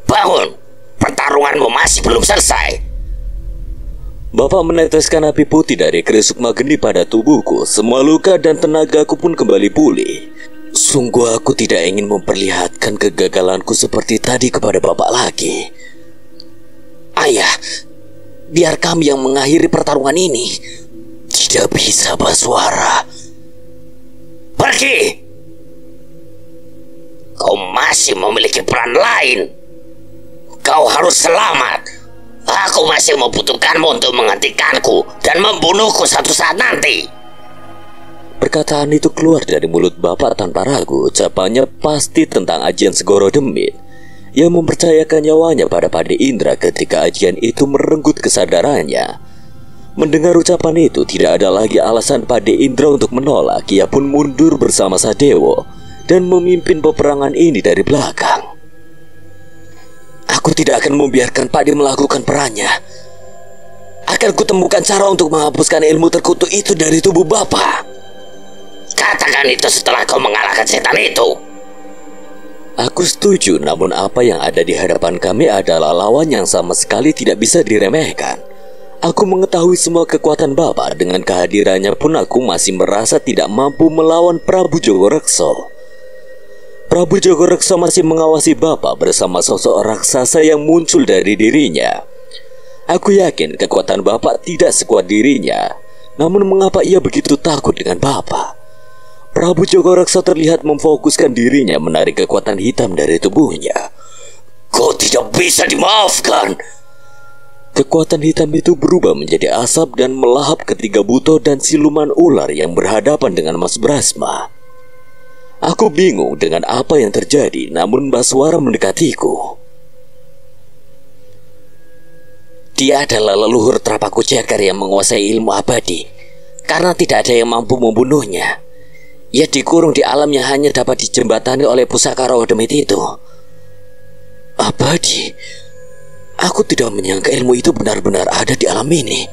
Bangun, pertarunganmu masih belum selesai. Bapak meneteskan api putih dari keris Sukma Geni pada tubuhku. Semua luka dan tenagaku pun kembali pulih. Sungguh aku tidak ingin memperlihatkan kegagalanku seperti tadi kepada Bapak lagi. Ayah, biar kami yang mengakhiri pertarungan ini. Tidak bisa, Baswara. Pergi. Kau masih memiliki peran lain. Kau harus selamat. Aku masih membutuhkanmu untuk menghentikanku dan membunuhku suatu saat nanti. Perkataan itu keluar dari mulut Bapak tanpa ragu. Ucapannya pasti tentang ajian Segoro Demit yang mempercayakan nyawanya pada Pakde Indra ketika ajian itu merenggut kesadarannya. Mendengar ucapan itu, tidak ada lagi alasan Pakde Indra untuk menolak. Ia pun mundur bersama Sadewo dan memimpin peperangan ini dari belakang. Aku tidak akan membiarkan Pak De melakukan perannya. Akan kutemukan cara untuk menghapuskan ilmu terkutuk itu dari tubuh Bapak. Katakan itu setelah kau mengalahkan setan itu. Aku setuju, namun apa yang ada di hadapan kami adalah lawan yang sama sekali tidak bisa diremehkan. Aku mengetahui semua kekuatan Bapak. Dengan kehadirannya pun aku masih merasa tidak mampu melawan Prabu Jogorekso. Prabu Jogorekso masih mengawasi Bapak bersama sosok raksasa yang muncul dari dirinya. Aku yakin kekuatan Bapak tidak sekuat dirinya. Namun mengapa ia begitu takut dengan Bapak? Prabu Jogorekso terlihat memfokuskan dirinya menarik kekuatan hitam dari tubuhnya. Kau tidak bisa dimaafkan. Kekuatan hitam itu berubah menjadi asap dan melahap ketiga buto dan siluman ular yang berhadapan dengan Mas Brasma. Aku bingung dengan apa yang terjadi, namun Baswara mendekatiku. Dia adalah leluhur Trapaku Jagar yang menguasai ilmu abadi. Karena tidak ada yang mampu membunuhnya, ia dikurung di alam yang hanya dapat dijembatani oleh pusaka Rawa Demit itu. Abadi? Aku tidak menyangka ilmu itu benar-benar ada di alam ini.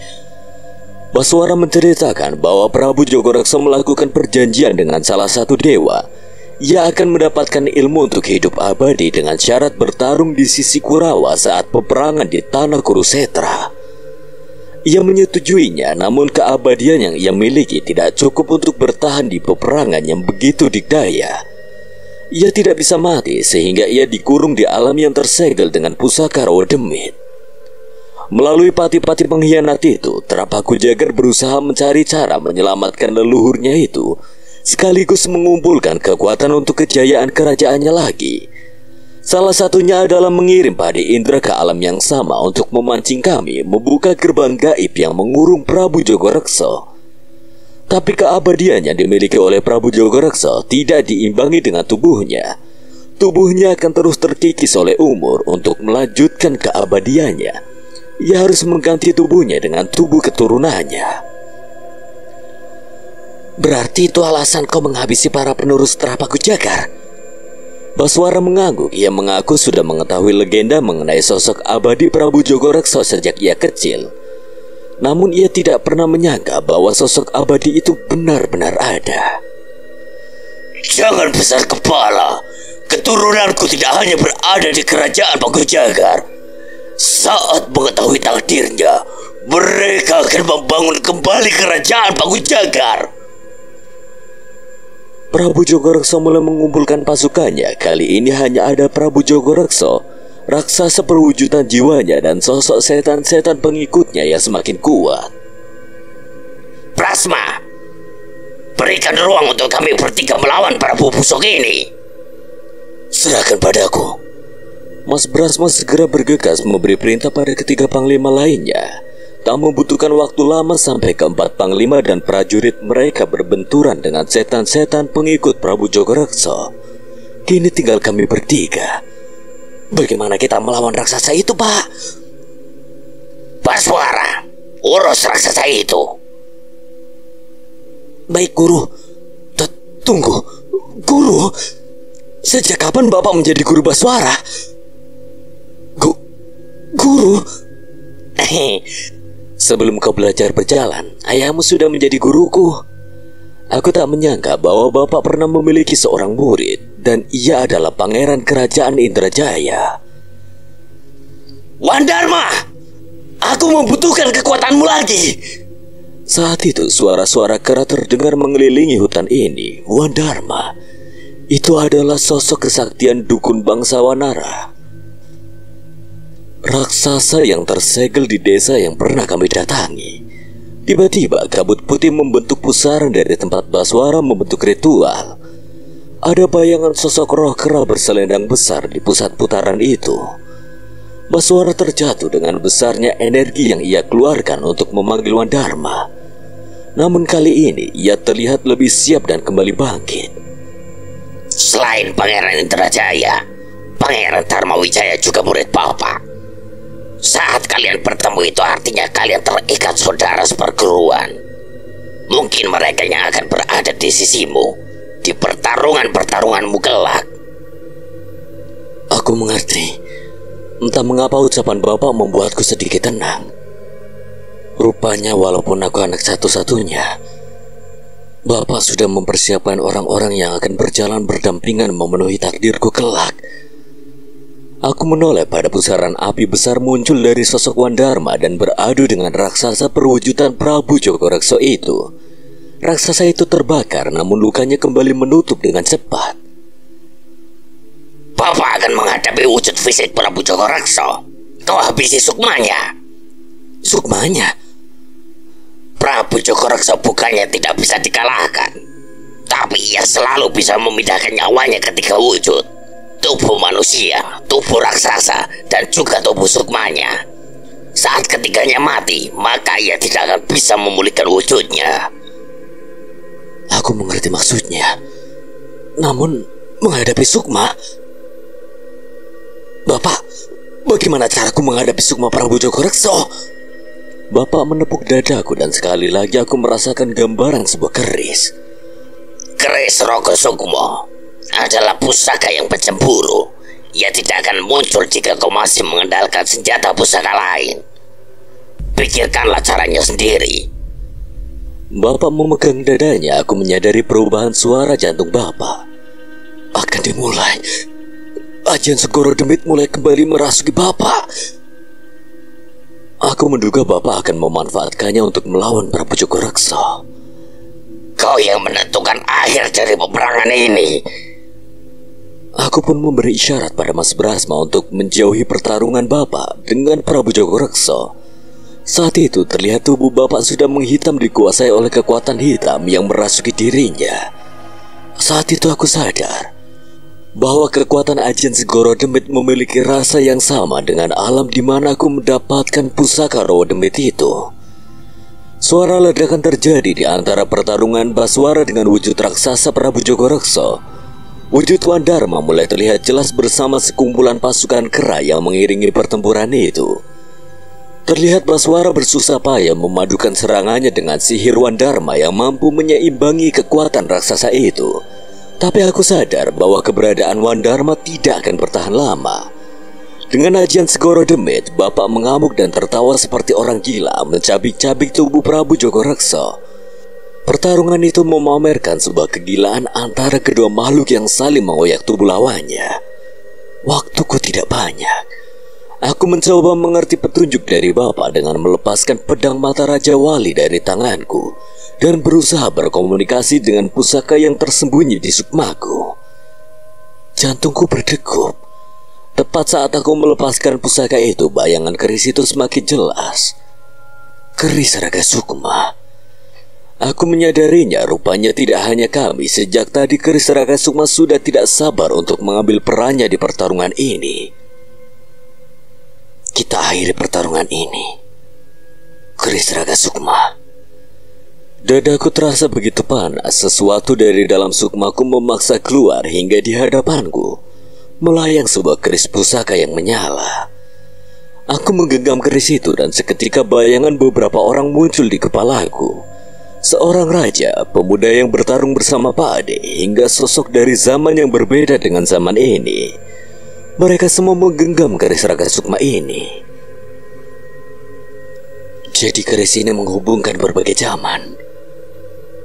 Baswara menceritakan bahwa Prabu Jogorekso melakukan perjanjian dengan salah satu dewa. Ia akan mendapatkan ilmu untuk hidup abadi dengan syarat bertarung di sisi Kurawa saat peperangan di tanah Kurusetra. Ia menyetujuinya, namun keabadian yang ia miliki tidak cukup untuk bertahan di peperangan yang begitu dikdaya. Ia tidak bisa mati sehingga ia dikurung di alam yang tersegel dengan pusaka Rawa Demit. Melalui pati-pati pengkhianat itu, Trapaku Jagar berusaha mencari cara menyelamatkan leluhurnya itu, sekaligus mengumpulkan kekuatan untuk kejayaan kerajaannya lagi. Salah satunya adalah mengirim Padi Indra ke alam yang sama untuk memancing kami membuka gerbang gaib yang mengurung Prabu Jogorekso. Tapi keabadiannya dimiliki oleh Prabu Jogorekso tidak diimbangi dengan tubuhnya. Tubuhnya akan terus terkikis oleh umur. Untuk melanjutkan keabadiannya, ia harus mengganti tubuhnya dengan tubuh keturunannya. Berarti itu alasan kau menghabisi para penerus Trapaku Jagar? Baswara mengangguk. Ia mengaku sudah mengetahui legenda mengenai sosok abadi Prabu Jogorekso sejak ia kecil. Namun ia tidak pernah menyangka bahwa sosok abadi itu benar-benar ada. Jangan besar kepala. Keturunanku tidak hanya berada di kerajaan Paku Jagar. Saat mengetahui takdirnya, mereka akan membangun kembali kerajaan Paku Jagar. Prabu Jogorekso mulai mengumpulkan pasukannya. Kali ini hanya ada Prabu Jogorekso, raksasa perwujudan jiwanya, dan sosok setan-setan pengikutnya yang semakin kuat. Brasma, berikan ruang untuk kami bertiga melawan Prabu Busok ini. Serahkan padaku. Mas Brasma segera bergegas memberi perintah pada ketiga panglima lainnya. Tak membutuhkan waktu lama sampai keempat panglima dan prajurit mereka berbenturan dengan setan-setan pengikut Prabu Jogorekso. Kini tinggal kami bertiga. Bagaimana kita melawan raksasa itu, Pak? Baswara, urus raksasa itu. Baik, Guru. Tunggu, Guru. Sejak kapan Bapak menjadi guru Baswara? Guru. Sebelum kau belajar berjalan, ayahmu sudah menjadi guruku. Aku tak menyangka bahwa Bapak pernah memiliki seorang murid, dan ia adalah pangeran kerajaan Indrajaya. Wandharma, aku membutuhkan kekuatanmu lagi. Saat itu suara-suara kera terdengar mengelilingi hutan ini. Wandharma, itu adalah sosok kesaktian dukun bangsa Wanara, raksasa yang tersegel di desa yang pernah kami datangi. Tiba-tiba kabut putih membentuk pusaran dari tempat Baswara membentuk ritual. Ada bayangan sosok roh kera berselendang besar di pusat putaran itu. Baswara terjatuh dengan besarnya energi yang ia keluarkan untuk memanggil Wandharma. Namun kali ini ia terlihat lebih siap dan kembali bangkit. Selain Pangeran Indrajaya, Pangeran Dharmawijaya juga murid Bapak. Saat kalian bertemu itu artinya kalian terikat saudara seperguruan. Mungkin mereka yang akan berada di sisimu di pertarunganmu kelak. Aku mengerti. Entah mengapa ucapan bapak membuatku sedikit tenang. Rupanya walaupun aku anak satu-satunya, bapak sudah mempersiapkan orang-orang yang akan berjalan berdampingan memenuhi takdirku kelak. Aku menoleh pada pusaran api besar muncul dari sosok Wandharma dan beradu dengan raksasa perwujudan Prabu Jogorekso itu. Raksasa itu terbakar, namun lukanya kembali menutup dengan cepat. Bapak akan menghadapi wujud fisik Prabu Jogorekso. Kau habisi sukmanya. Sukmanya? Prabu Jogorekso bukannya tidak bisa dikalahkan, tapi ia selalu bisa memindahkan nyawanya ketika wujud. Tubuh manusia, tubuh raksasa, dan juga tubuh sukmanya. Saat ketiganya mati, maka ia tidak akan bisa memulihkan wujudnya. Aku mengerti maksudnya. Namun, menghadapi sukma... Bapak, bagaimana caraku menghadapi sukma Prabu Jogorekso? Bapak menepuk dadaku dan sekali lagi aku merasakan gambaran sebuah keris. Keris Rogo Sukmo adalah pusaka yang pencemburu. Ia tidak akan muncul jika kau masih mengandalkan senjata pusaka lain. Pikirkanlah caranya sendiri. Bapak memegang dadanya. Aku menyadari perubahan suara jantung bapak. Akan dimulai. Ajian Segoro Demit mulai kembali merasuki bapak. Aku menduga bapak akan memanfaatkannya untuk melawan Prabu Jogorekso. Kau yang menentukan akhir dari peperangan ini. Aku pun memberi isyarat pada Mas Brasma untuk menjauhi pertarungan bapak dengan Prabu Jogorekso. Saat itu terlihat tubuh bapak sudah menghitam dikuasai oleh kekuatan hitam yang merasuki dirinya. Saat itu aku sadar bahwa kekuatan Ajian Segoro Demit memiliki rasa yang sama dengan alam di mana aku mendapatkan pusaka Rowo Demit itu. Suara ledakan terjadi di antara pertarungan Baswara dengan wujud raksasa Prabu Jogorekso. Wujud Wandharma mulai terlihat jelas bersama sekumpulan pasukan kera yang mengiringi pertempuran itu. Terlihat Baswara bersusah payah memadukan serangannya dengan sihir Wandharma yang mampu menyeimbangi kekuatan raksasa itu. Tapi aku sadar bahwa keberadaan Wandharma tidak akan bertahan lama. Dengan Ajian Segoro Demit, bapak mengamuk dan tertawa seperti orang gila mencabik-cabik tubuh Prabu Jogorekso. Pertarungan itu memamerkan sebuah kegilaan antara kedua makhluk yang saling mengoyak tubuh lawannya. Waktuku tidak banyak. Aku mencoba mengerti petunjuk dari bapak dengan melepaskan pedang mata Raja Wali dari tanganku dan berusaha berkomunikasi dengan pusaka yang tersembunyi di sukmaku. Jantungku berdegup. Tepat saat aku melepaskan pusaka itu, bayangan keris itu semakin jelas. Keris Raga Sukma. Aku menyadarinya, rupanya tidak hanya kami. Sejak tadi keris Raga Sukma sudah tidak sabar untuk mengambil perannya di pertarungan ini. Kita akhiri pertarungan ini. Keris Raga Sukma. Dadaku terasa begitu panas. Sesuatu dari dalam sukmaku memaksa keluar hingga di hadapanku melayang sebuah keris pusaka yang menyala. Aku menggenggam keris itu dan seketika bayangan beberapa orang muncul di kepalaku. Seorang raja, pemuda yang bertarung bersama Pak Ade, hingga sosok dari zaman yang berbeda dengan zaman ini. Mereka semua menggenggam keris Raga Sukma ini. Jadi keris ini menghubungkan berbagai zaman.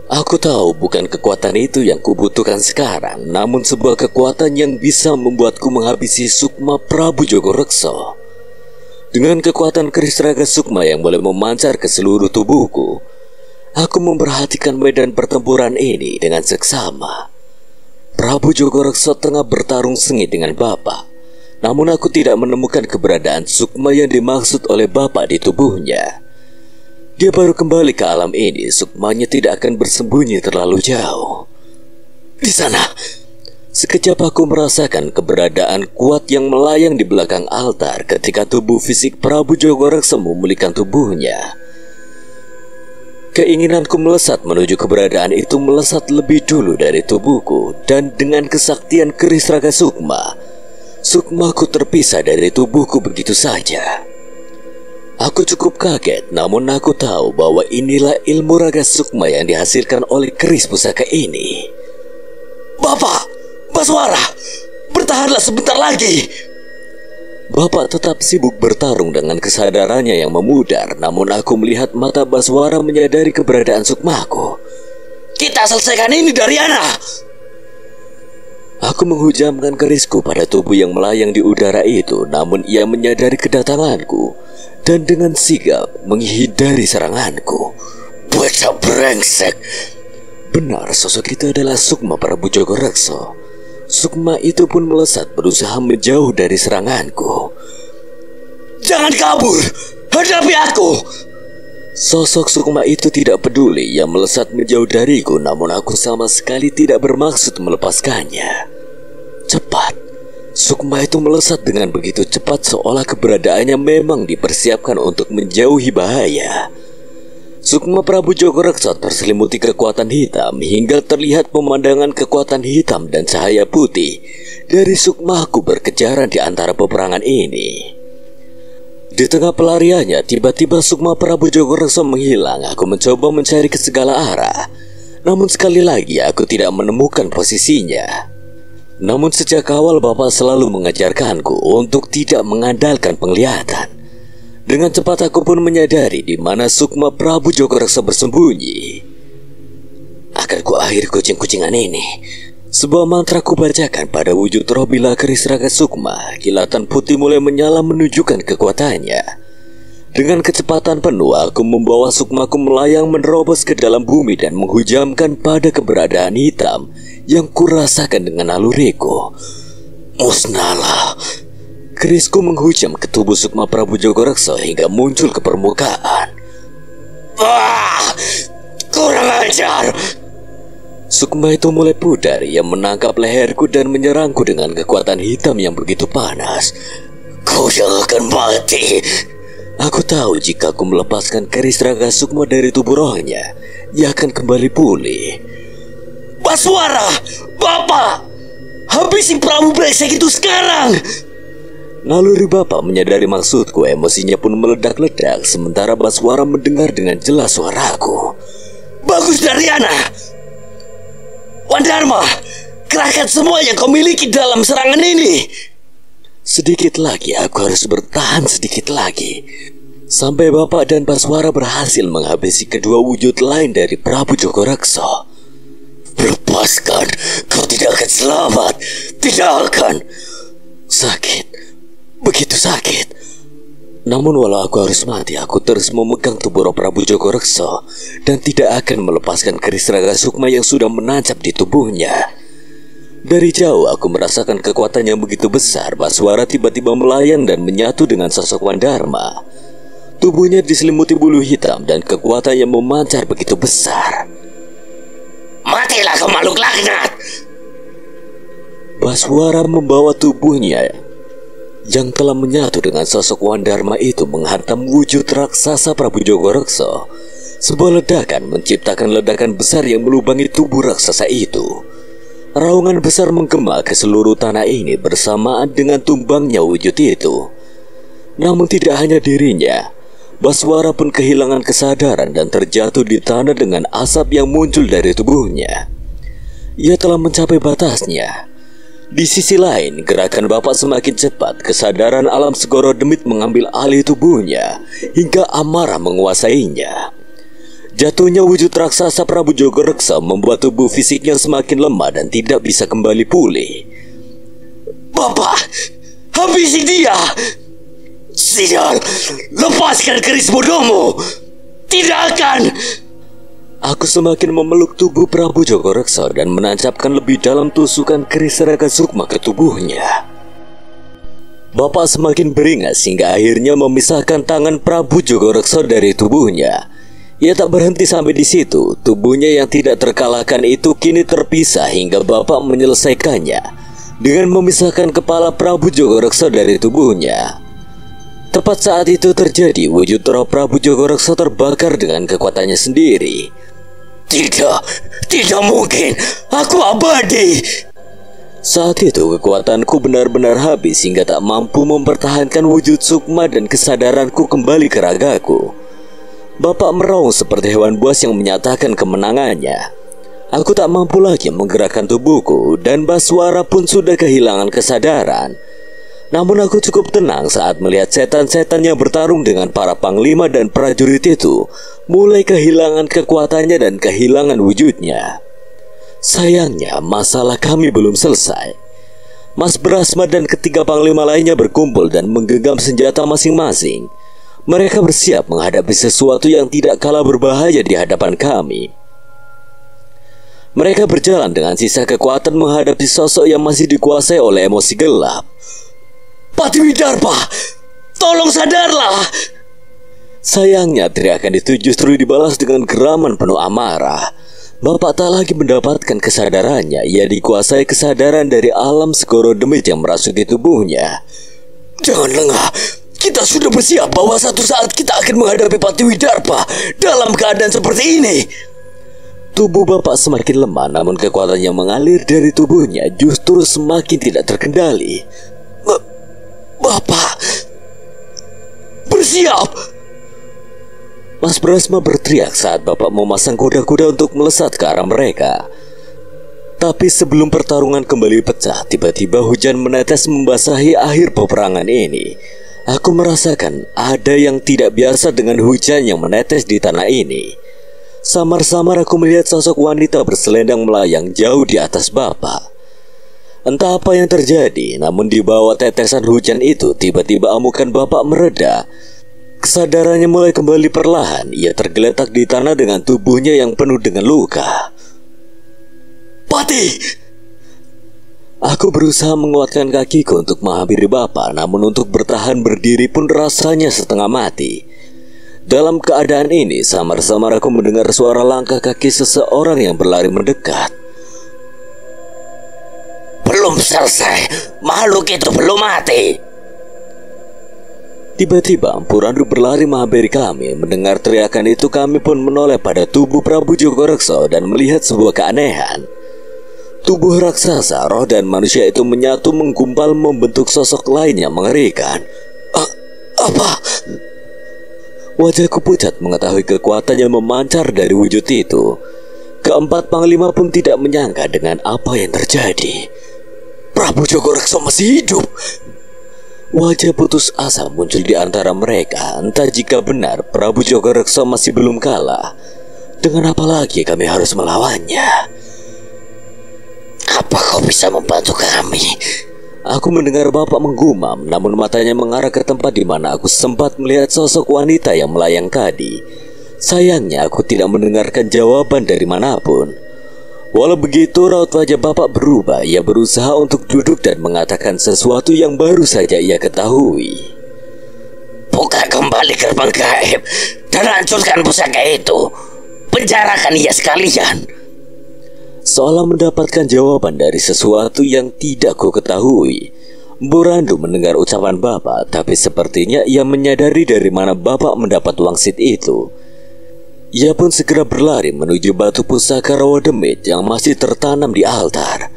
Aku tahu bukan kekuatan itu yang kubutuhkan sekarang, namun sebuah kekuatan yang bisa membuatku menghabisi sukma Prabu Jogorekso. Dengan kekuatan keris Raga Sukma yang boleh memancar ke seluruh tubuhku, aku memperhatikan medan pertempuran ini dengan seksama. Prabu Jogorekso tengah bertarung sengit dengan bapak, namun aku tidak menemukan keberadaan sukma yang dimaksud oleh bapak di tubuhnya. Dia baru kembali ke alam ini, sukmanya tidak akan bersembunyi terlalu jauh. Di sana, sekejap aku merasakan keberadaan kuat yang melayang di belakang altar ketika tubuh fisik Prabu Jogorekso memulihkan tubuhnya. Keinginanku melesat menuju keberadaan itu melesat lebih dulu dari tubuhku, dan dengan kesaktian keris Raga Sukma, sukmaku terpisah dari tubuhku begitu saja. Aku cukup kaget, namun aku tahu bahwa inilah ilmu Raga Sukma yang dihasilkan oleh keris pusaka ini. Bapak, Baswara, bertahanlah sebentar lagi. Bapak tetap sibuk bertarung dengan kesadarannya yang memudar. Namun aku melihat mata Baswara menyadari keberadaan Sukmaku. Kita selesaikan ini, Daryana. Aku menghujamkan kerisku pada tubuh yang melayang di udara itu. Namun ia menyadari kedatanganku dan dengan sigap menghindari seranganku. Bocah brengsek. Benar, sosok itu adalah Sukma Prabu Jogorekso. Sukma itu pun melesat berusaha menjauh dari seranganku. Jangan kabur, hadapi aku. Sosok Sukma itu tidak peduli. Ia melesat menjauh dariku, namun aku sama sekali tidak bermaksud melepaskannya. Cepat, Sukma itu melesat dengan begitu cepat seolah keberadaannya memang dipersiapkan untuk menjauhi bahaya. Sukma Prabu Jogorekso terselimuti kekuatan hitam hingga terlihat pemandangan kekuatan hitam dan cahaya putih dari Sukmaku berkejaran di antara peperangan ini. Di tengah pelariannya, tiba-tiba Sukma Prabu Jogorekso menghilang. Aku mencoba mencari ke segala arah, namun sekali lagi aku tidak menemukan posisinya. Namun sejak awal Bapak selalu mengajarkanku untuk tidak mengandalkan penglihatan. Dengan cepat aku pun menyadari di mana Sukma Prabu Jogorekso bersembunyi. Akan kuakhiri kucing-kucingan ini. Sebuah mantra ku bacakan pada wujud roh bila keris raga Sukma. Kilatan putih mulai menyala menunjukkan kekuatannya. Dengan kecepatan penuh aku membawa Sukmaku melayang menerobos ke dalam bumi dan menghujamkan pada keberadaan hitam yang kurasakan dengan naluriku. Musnahlah. Kerisku menghujam ke tubuh Sukma Prabu Jogorekso hingga muncul ke permukaan. Wah, kurang ajar. Sukma itu mulai pudar. Ia menangkap leherku dan menyerangku dengan kekuatan hitam yang begitu panas. Kau yang akan mati. Aku tahu jika aku melepaskan keris raga Sukma dari tubuh rohnya, ia akan kembali pulih. Baswara, Bapak, habisi Prabu brengsek itu sekarang. Naluri Bapak menyadari maksudku. Emosinya pun meledak-ledak sementara Baswara mendengar dengan jelas suaraku. Bagus, Daryana. Wandharma, kerahkan semua yang kau miliki dalam serangan ini. Sedikit lagi, aku harus bertahan sedikit lagi sampai Bapak dan Baswara berhasil menghabisi kedua wujud lain dari Prabu Jogorekso. Lepaskan, kau tidak akan selamat. Tidak akan. Sakit, begitu sakit. Namun walau aku harus mati, aku terus memegang tubuh roh Prabu Jogorekso dan tidak akan melepaskan keris raga Sukma yang sudah menancap di tubuhnya. Dari jauh aku merasakan kekuatan yang begitu besar. Baswara tiba-tiba melayang dan menyatu dengan sosok Wandharma. Tubuhnya diselimuti bulu hitam dan kekuatan yang memancar begitu besar. Matilah kau makhluk laknat. Baswara membawa tubuhnya yang telah menyatu dengan sosok Wandharma itu menghantam wujud raksasa Prabu Jogorekso. Sebuah ledakan menciptakan ledakan besar yang melubangi tubuh raksasa itu. Raungan besar menggema ke seluruh tanah ini bersamaan dengan tumbangnya wujud itu. Namun tidak hanya dirinya, Baswara pun kehilangan kesadaran dan terjatuh di tanah dengan asap yang muncul dari tubuhnya. Ia telah mencapai batasnya. Di sisi lain, gerakan Bapak semakin cepat. Kesadaran alam Segoro Demit mengambil alih tubuhnya hingga amarah menguasainya. Jatuhnya wujud raksasa Prabu Jogorekso membuat tubuh fisiknya semakin lemah dan tidak bisa kembali pulih. Bapak, habisi dia. Sial, lepaskan keris bodohmu. Tidak akan. Aku semakin memeluk tubuh Prabu Jogorekso dan menancapkan lebih dalam tusukan keris raga Sukma ke tubuhnya. Bapak semakin beringas hingga akhirnya memisahkan tangan Prabu Jogorekso dari tubuhnya. Ia tak berhenti sampai di situ. Tubuhnya yang tidak terkalahkan itu kini terpisah hingga Bapak menyelesaikannya dengan memisahkan kepala Prabu Jogorekso dari tubuhnya. Tepat saat itu terjadi, wujud roh Prabu Jogorekso terbakar dengan kekuatannya sendiri. Tidak mungkin. Aku abadi. Saat itu kekuatanku benar-benar habis hingga tak mampu mempertahankan wujud Sukma dan kesadaranku kembali ke ragaku. Bapak meraung seperti hewan buas yang menyatakan kemenangannya. Aku tak mampu lagi menggerakkan tubuhku dan Baswara pun sudah kehilangan kesadaran. Namun aku cukup tenang saat melihat setan-setan yang bertarung dengan para panglima dan prajurit itu mulai kehilangan kekuatannya dan kehilangan wujudnya. Sayangnya masalah kami belum selesai. Mas Brasma dan ketiga panglima lainnya berkumpul dan menggenggam senjata masing-masing. Mereka bersiap menghadapi sesuatu yang tidak kalah berbahaya di hadapan kami. Mereka berjalan dengan sisa kekuatan menghadapi sosok yang masih dikuasai oleh emosi gelap. Patiwidarpa, tolong sadarlah! Sayangnya teriakan itu justru dibalas dengan geraman penuh amarah. Bapak tak lagi mendapatkan kesadarannya. Ia dikuasai kesadaran dari alam Segoro Demit yang merasuki tubuhnya. Jangan lengah. Kita sudah bersiap bahwa satu saat kita akan menghadapi Patiwidarpa dalam keadaan seperti ini. Tubuh Bapak semakin lemah, namun kekuatan yang mengalir dari tubuhnya justru semakin tidak terkendali. Bapak, bersiap! Mas Brasma berteriak saat Bapak memasang kuda-kuda untuk melesat ke arah mereka. Tapi sebelum pertarungan kembali pecah, tiba-tiba hujan menetes membasahi akhir peperangan ini. Aku merasakan ada yang tidak biasa dengan hujan yang menetes di tanah ini. Samar-samar aku melihat sosok wanita berselendang melayang jauh di atas Bapak. Entah apa yang terjadi, namun di bawah tetesan hujan itu tiba-tiba amukan Bapak mereda. Kesadarannya mulai kembali perlahan. Ia tergeletak di tanah dengan tubuhnya yang penuh dengan luka. Pati! Aku berusaha menguatkan kakiku untuk menghampiri Bapak, namun untuk bertahan berdiri pun rasanya setengah mati. Dalam keadaan ini, samar-samar aku mendengar suara langkah kaki seseorang yang berlari mendekat. Belum selesai, makhluk itu belum mati. Tiba-tiba Empu Randu berlari menghampiri kami. Mendengar teriakan itu, kami pun menoleh pada tubuh Prabu Jogorekso dan melihat sebuah keanehan. Tubuh raksasa, roh dan manusia itu menyatu menggumpal membentuk sosok lain yang mengerikan. Apa? Wajahku pucat mengetahui kekuatan yang memancar dari wujud itu. Keempat panglima pun tidak menyangka dengan apa yang terjadi. Prabu Jogorekso masih hidup. Wajah putus asa muncul di antara mereka. Entah jika benar Prabu Jogorekso masih belum kalah. Dengan apa lagi kami harus melawannya? Apa kau bisa membantu kami? Aku mendengar Bapak menggumam, namun matanya mengarah ke tempat di mana aku sempat melihat sosok wanita yang melayang tadi. Sayangnya aku tidak mendengarkan jawaban dari manapun. Walau begitu, raut wajah Bapak berubah. Ia berusaha untuk duduk dan mengatakan sesuatu yang baru saja ia ketahui. Buka kembali gerbang gaib dan hancurkan pusaka itu. Penjarakan ia sekalian. Seolah mendapatkan jawaban dari sesuatu yang tidak ku ketahui, Empu Randu mendengar ucapan Bapak, tapi sepertinya ia menyadari dari mana Bapak mendapat wangsit itu. Ia pun segera berlari menuju batu pusaka Rawa Demit yang masih tertanam di altar.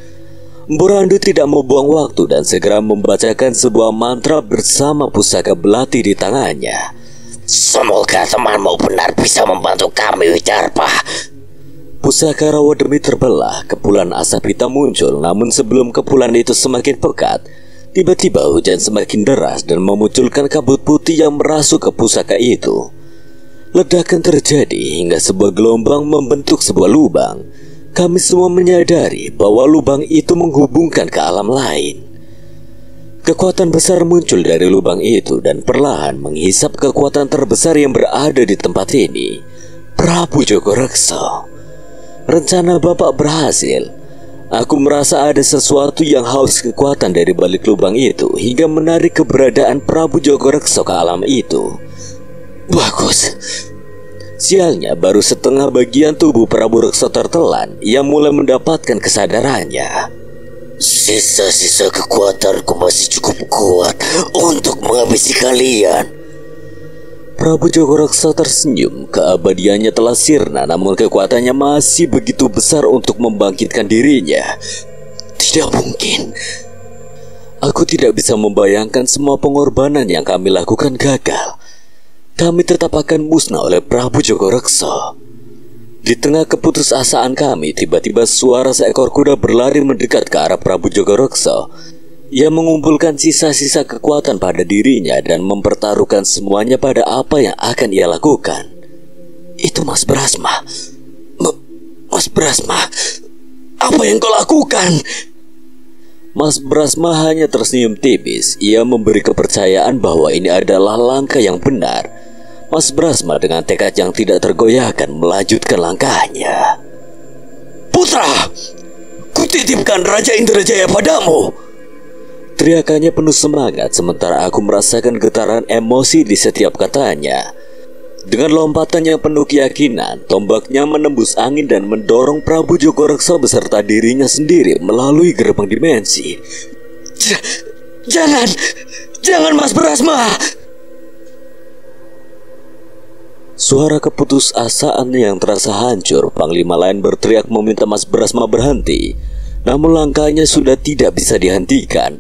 Empu Randu tidak membuang waktu dan segera membacakan sebuah mantra bersama pusaka belati di tangannya. Semoga temanmu benar bisa membantu kami, Widarpa. Pusaka Rawa Demit terbelah, kepulan asap hitam muncul. Namun sebelum kepulan itu semakin pekat, tiba-tiba hujan semakin deras dan memunculkan kabut putih yang merasuk ke pusaka itu. Ledakan terjadi hingga sebuah gelombang membentuk sebuah lubang. Kami semua menyadari bahwa lubang itu menghubungkan ke alam lain. Kekuatan besar muncul dari lubang itu dan perlahan menghisap kekuatan terbesar yang berada di tempat ini, Prabu Jogorekso. Rencana Bapak berhasil. Aku merasa ada sesuatu yang haus kekuatan dari balik lubang itu hingga menarik keberadaan Prabu Jogorekso ke alam itu. Bagus. Sialnya, baru setengah bagian tubuh Prabu Rekso tertelan. Ia mulai mendapatkan kesadarannya. Sisa-sisa kekuatanku masih cukup kuat untuk menghabisi kalian. Prabu Jogorekso tersenyum. Keabadiannya telah sirna, namun kekuatannya masih begitu besar untuk membangkitkan dirinya. Tidak mungkin. Aku tidak bisa membayangkan semua pengorbanan yang kami lakukan gagal. Kami tetap akan musnah oleh Prabu Jogorekso. Di tengah keputusasaan kami, tiba-tiba suara seekor kuda berlari mendekat ke arah Prabu Jogorekso. Ia mengumpulkan sisa-sisa kekuatan pada dirinya dan mempertaruhkan semuanya pada apa yang akan ia lakukan. Itu Mas Brasma. Mas Brasma, apa yang kau lakukan? Mas Brasma hanya tersenyum tipis. Ia memberi kepercayaan bahwa ini adalah langkah yang benar. Mas Brasma dengan tekad yang tidak tergoyahkan melanjutkan langkahnya. Putra, kutitipkan Raja Indrajaya padamu. Teriakannya penuh semangat sementara aku merasakan getaran emosi di setiap katanya. Dengan lompatan yang penuh keyakinan, tombaknya menembus angin dan mendorong Prabu Jogoreksa beserta dirinya sendiri melalui gerbang dimensi. Jangan Mas Brasma! Suara keputusasaan yang terasa hancur. Panglima lain berteriak meminta Mas Brasma berhenti, namun langkahnya sudah tidak bisa dihentikan.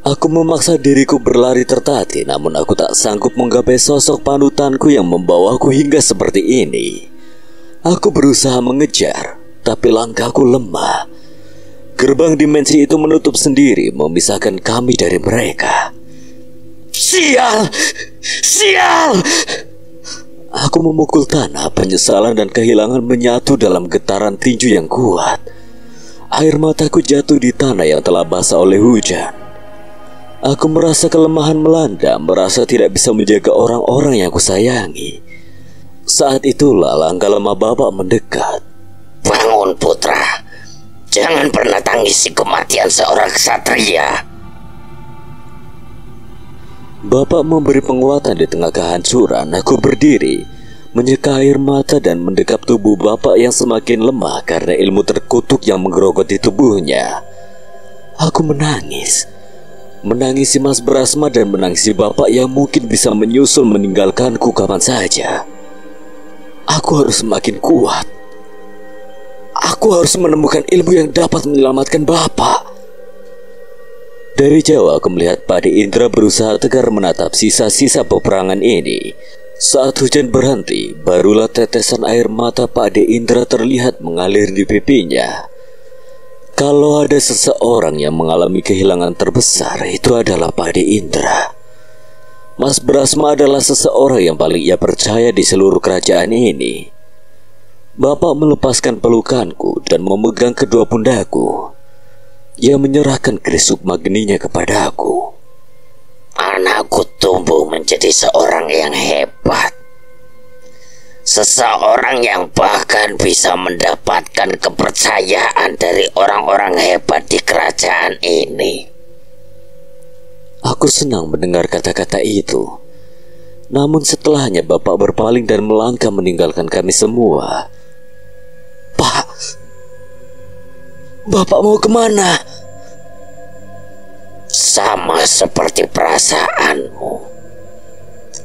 Aku memaksa diriku berlari tertatih, namun aku tak sanggup menggapai sosok panutanku yang membawaku hingga seperti ini. Aku berusaha mengejar, tapi langkahku lemah. Gerbang dimensi itu menutup sendiri, memisahkan kami dari mereka. Sial! Sial! Aku memukul tanah, penyesalan dan kehilangan menyatu dalam getaran tinju yang kuat. Air mataku jatuh di tanah yang telah basah oleh hujan. Aku merasa kelemahan melanda, merasa tidak bisa menjaga orang-orang yang kusayangi. Saat itulah langkah lemah Bapak mendekat. Bangun putra, jangan pernah tangisi kematian seorang ksatria. Bapak memberi penguatan di tengah kehancuran. Aku berdiri, menyeka air mata dan mendekap tubuh Bapak yang semakin lemah karena ilmu terkutuk yang menggerogoti tubuhnya. Aku menangis. Menangisi Mas Brasma dan menangisi Bapak yang mungkin bisa menyusul meninggalkanku kapan saja. Aku harus semakin kuat. Aku harus menemukan ilmu yang dapat menyelamatkan Bapak. Dari jauh aku melihat Pade Indra berusaha tegar menatap sisa-sisa peperangan ini. Saat hujan berhenti, barulah tetesan air mata Pade Indra terlihat mengalir di pipinya. Kalau ada seseorang yang mengalami kehilangan terbesar, itu adalah Pade Indra. Mas Brasma adalah seseorang yang paling ia percaya di seluruh kerajaan ini. Bapak melepaskan pelukanku dan memegang kedua pundaku. Ia menyerahkan keris sukma geninya kepadaku. Anakku tumbuh menjadi seorang yang hebat. Seseorang yang bahkan bisa mendapatkan kepercayaan dari orang-orang hebat di kerajaan ini. Aku senang mendengar kata-kata itu. Namun setelahnya Bapak berpaling dan melangkah meninggalkan kami semua. Pak, Bapak mau kemana? Sama seperti perasaanmu,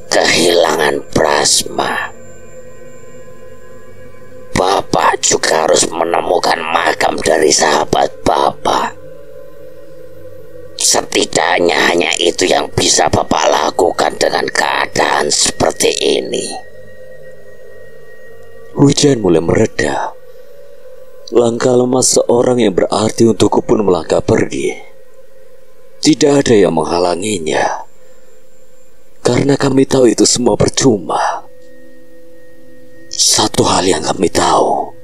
kehilangan Brasma. Bapak juga harus menemukan makam dari sahabat Bapak. Setidaknya hanya itu yang bisa Bapak lakukan dengan keadaan seperti ini. Hujan mulai mereda. Langkah lemah seorang yang berarti untukku pun melangkah pergi. Tidak ada yang menghalanginya, karena kami tahu itu semua percuma. Satu hal yang kami tahu,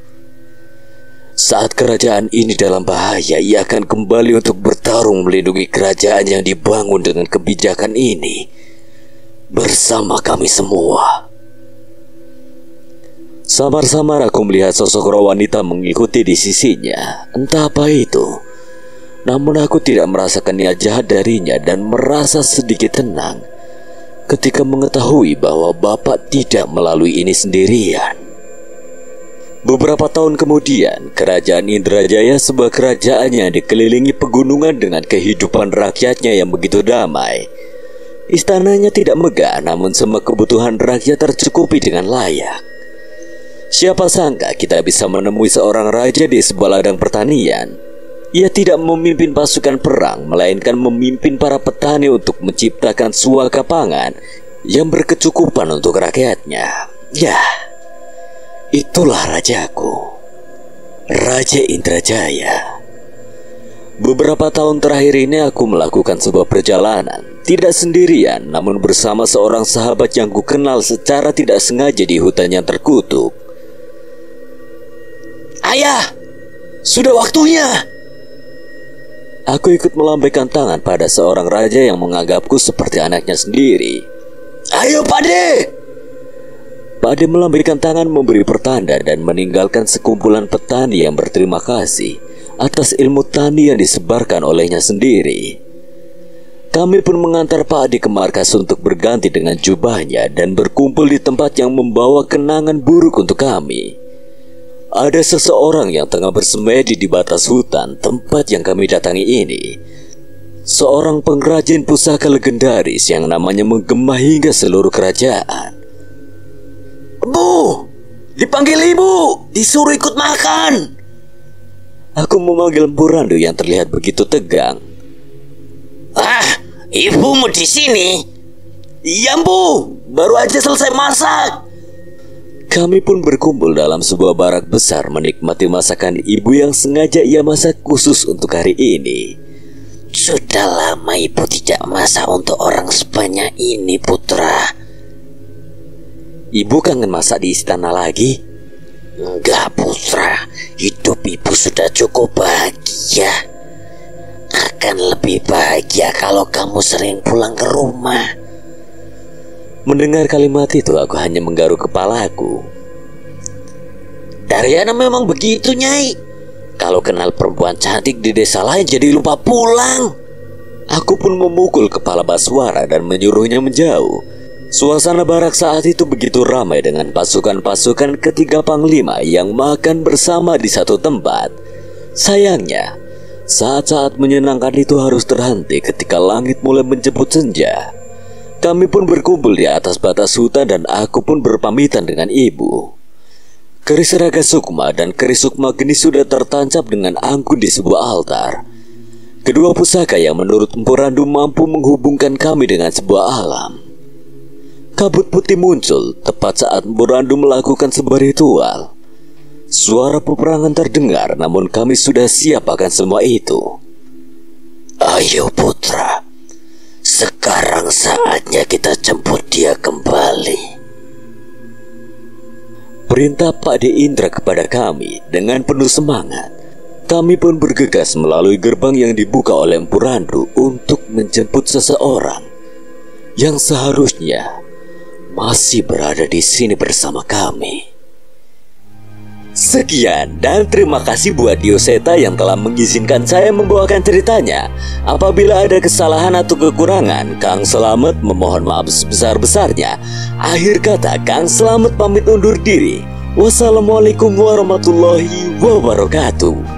saat kerajaan ini dalam bahaya, ia akan kembali untuk bertarung melindungi kerajaan yang dibangun dengan kebijakan ini bersama kami semua. Samar-samar aku melihat sosok roh wanita mengikuti di sisinya. Entah apa itu, namun aku tidak merasakan niat jahat darinya dan merasa sedikit tenang ketika mengetahui bahwa Bapak tidak melalui ini sendirian. Beberapa tahun kemudian, kerajaan Indrajaya, sebuah kerajaan yang dikelilingi pegunungan dengan kehidupan rakyatnya yang begitu damai. Istananya tidak megah, namun semua kebutuhan rakyat tercukupi dengan layak. Siapa sangka kita bisa menemui seorang raja di sebuah ladang pertanian. Ia tidak memimpin pasukan perang, melainkan memimpin para petani untuk menciptakan suaka pangan yang berkecukupan untuk rakyatnya. Ya, itulah rajaku, Raja Indrajaya. Beberapa tahun terakhir ini aku melakukan sebuah perjalanan, tidak sendirian, namun bersama seorang sahabat yang kukenal secara tidak sengaja di hutan yang terkutuk. Ayah, sudah waktunya. Aku ikut melambaikan tangan pada seorang raja yang menganggapku seperti anaknya sendiri. Ayo Pade. Pade melambaikan tangan memberi pertanda dan meninggalkan sekumpulan petani yang berterima kasih atas ilmu tani yang disebarkan olehnya sendiri. Kami pun mengantar Pade ke markas untuk berganti dengan jubahnya dan berkumpul di tempat yang membawa kenangan buruk untuk kami. Ada seseorang yang tengah bersemedi di batas hutan tempat yang kami datangi ini. Seorang pengrajin pusaka legendaris yang namanya menggema hingga seluruh kerajaan. Bu, dipanggil ibu, disuruh ikut makan. Aku memanggil Empu Randu yang terlihat begitu tegang. Ah, ibumu di sini? Iya Bu, baru aja selesai masak. Kami pun berkumpul dalam sebuah barak besar menikmati masakan ibu yang sengaja ia masak khusus untuk hari ini. Sudah lama ibu tidak masak untuk orang sebanyak ini, putra. Ibu kangen masak di istana lagi? Enggak, putra. Hidup ibu sudah cukup bahagia. Akan lebih bahagia kalau kamu sering pulang ke rumah. Mendengar kalimat itu aku hanya menggaruk kepalaku. Daryana memang begitu, Nyai. Kalau kenal perempuan cantik di desa lain jadi lupa pulang. Aku pun memukul kepala Baswara dan menyuruhnya menjauh. Suasana barak saat itu begitu ramai dengan pasukan-pasukan ketiga panglima yang makan bersama di satu tempat. Sayangnya, saat-saat menyenangkan itu harus terhenti ketika langit mulai menjemput senja. Kami pun berkumpul di atas batas hutan dan aku pun berpamitan dengan ibu. Keris Raga Sukma dan keris Sukma Geni sudah tertancap dengan anggun di sebuah altar. Kedua pusaka yang menurut Empu Randu mampu menghubungkan kami dengan sebuah alam. Kabut putih muncul tepat saat Empu Randu melakukan sebuah ritual. Suara peperangan terdengar, namun kami sudah siap akan semua itu. Ayo putra, sekarang saatnya kita jemput dia kembali. Perintah Pak De Indra kepada kami dengan penuh semangat. Kami pun bergegas melalui gerbang yang dibuka oleh Empu Randu untuk menjemput seseorang yang seharusnya masih berada di sini bersama kami. Sekian dan terima kasih buat Dioseta yang telah mengizinkan saya membawakan ceritanya. Apabila ada kesalahan atau kekurangan, Kang Selamet memohon maaf sebesar-besarnya. Akhir kata, Kang Selamet pamit undur diri. Wassalamualaikum warahmatullahi wabarakatuh.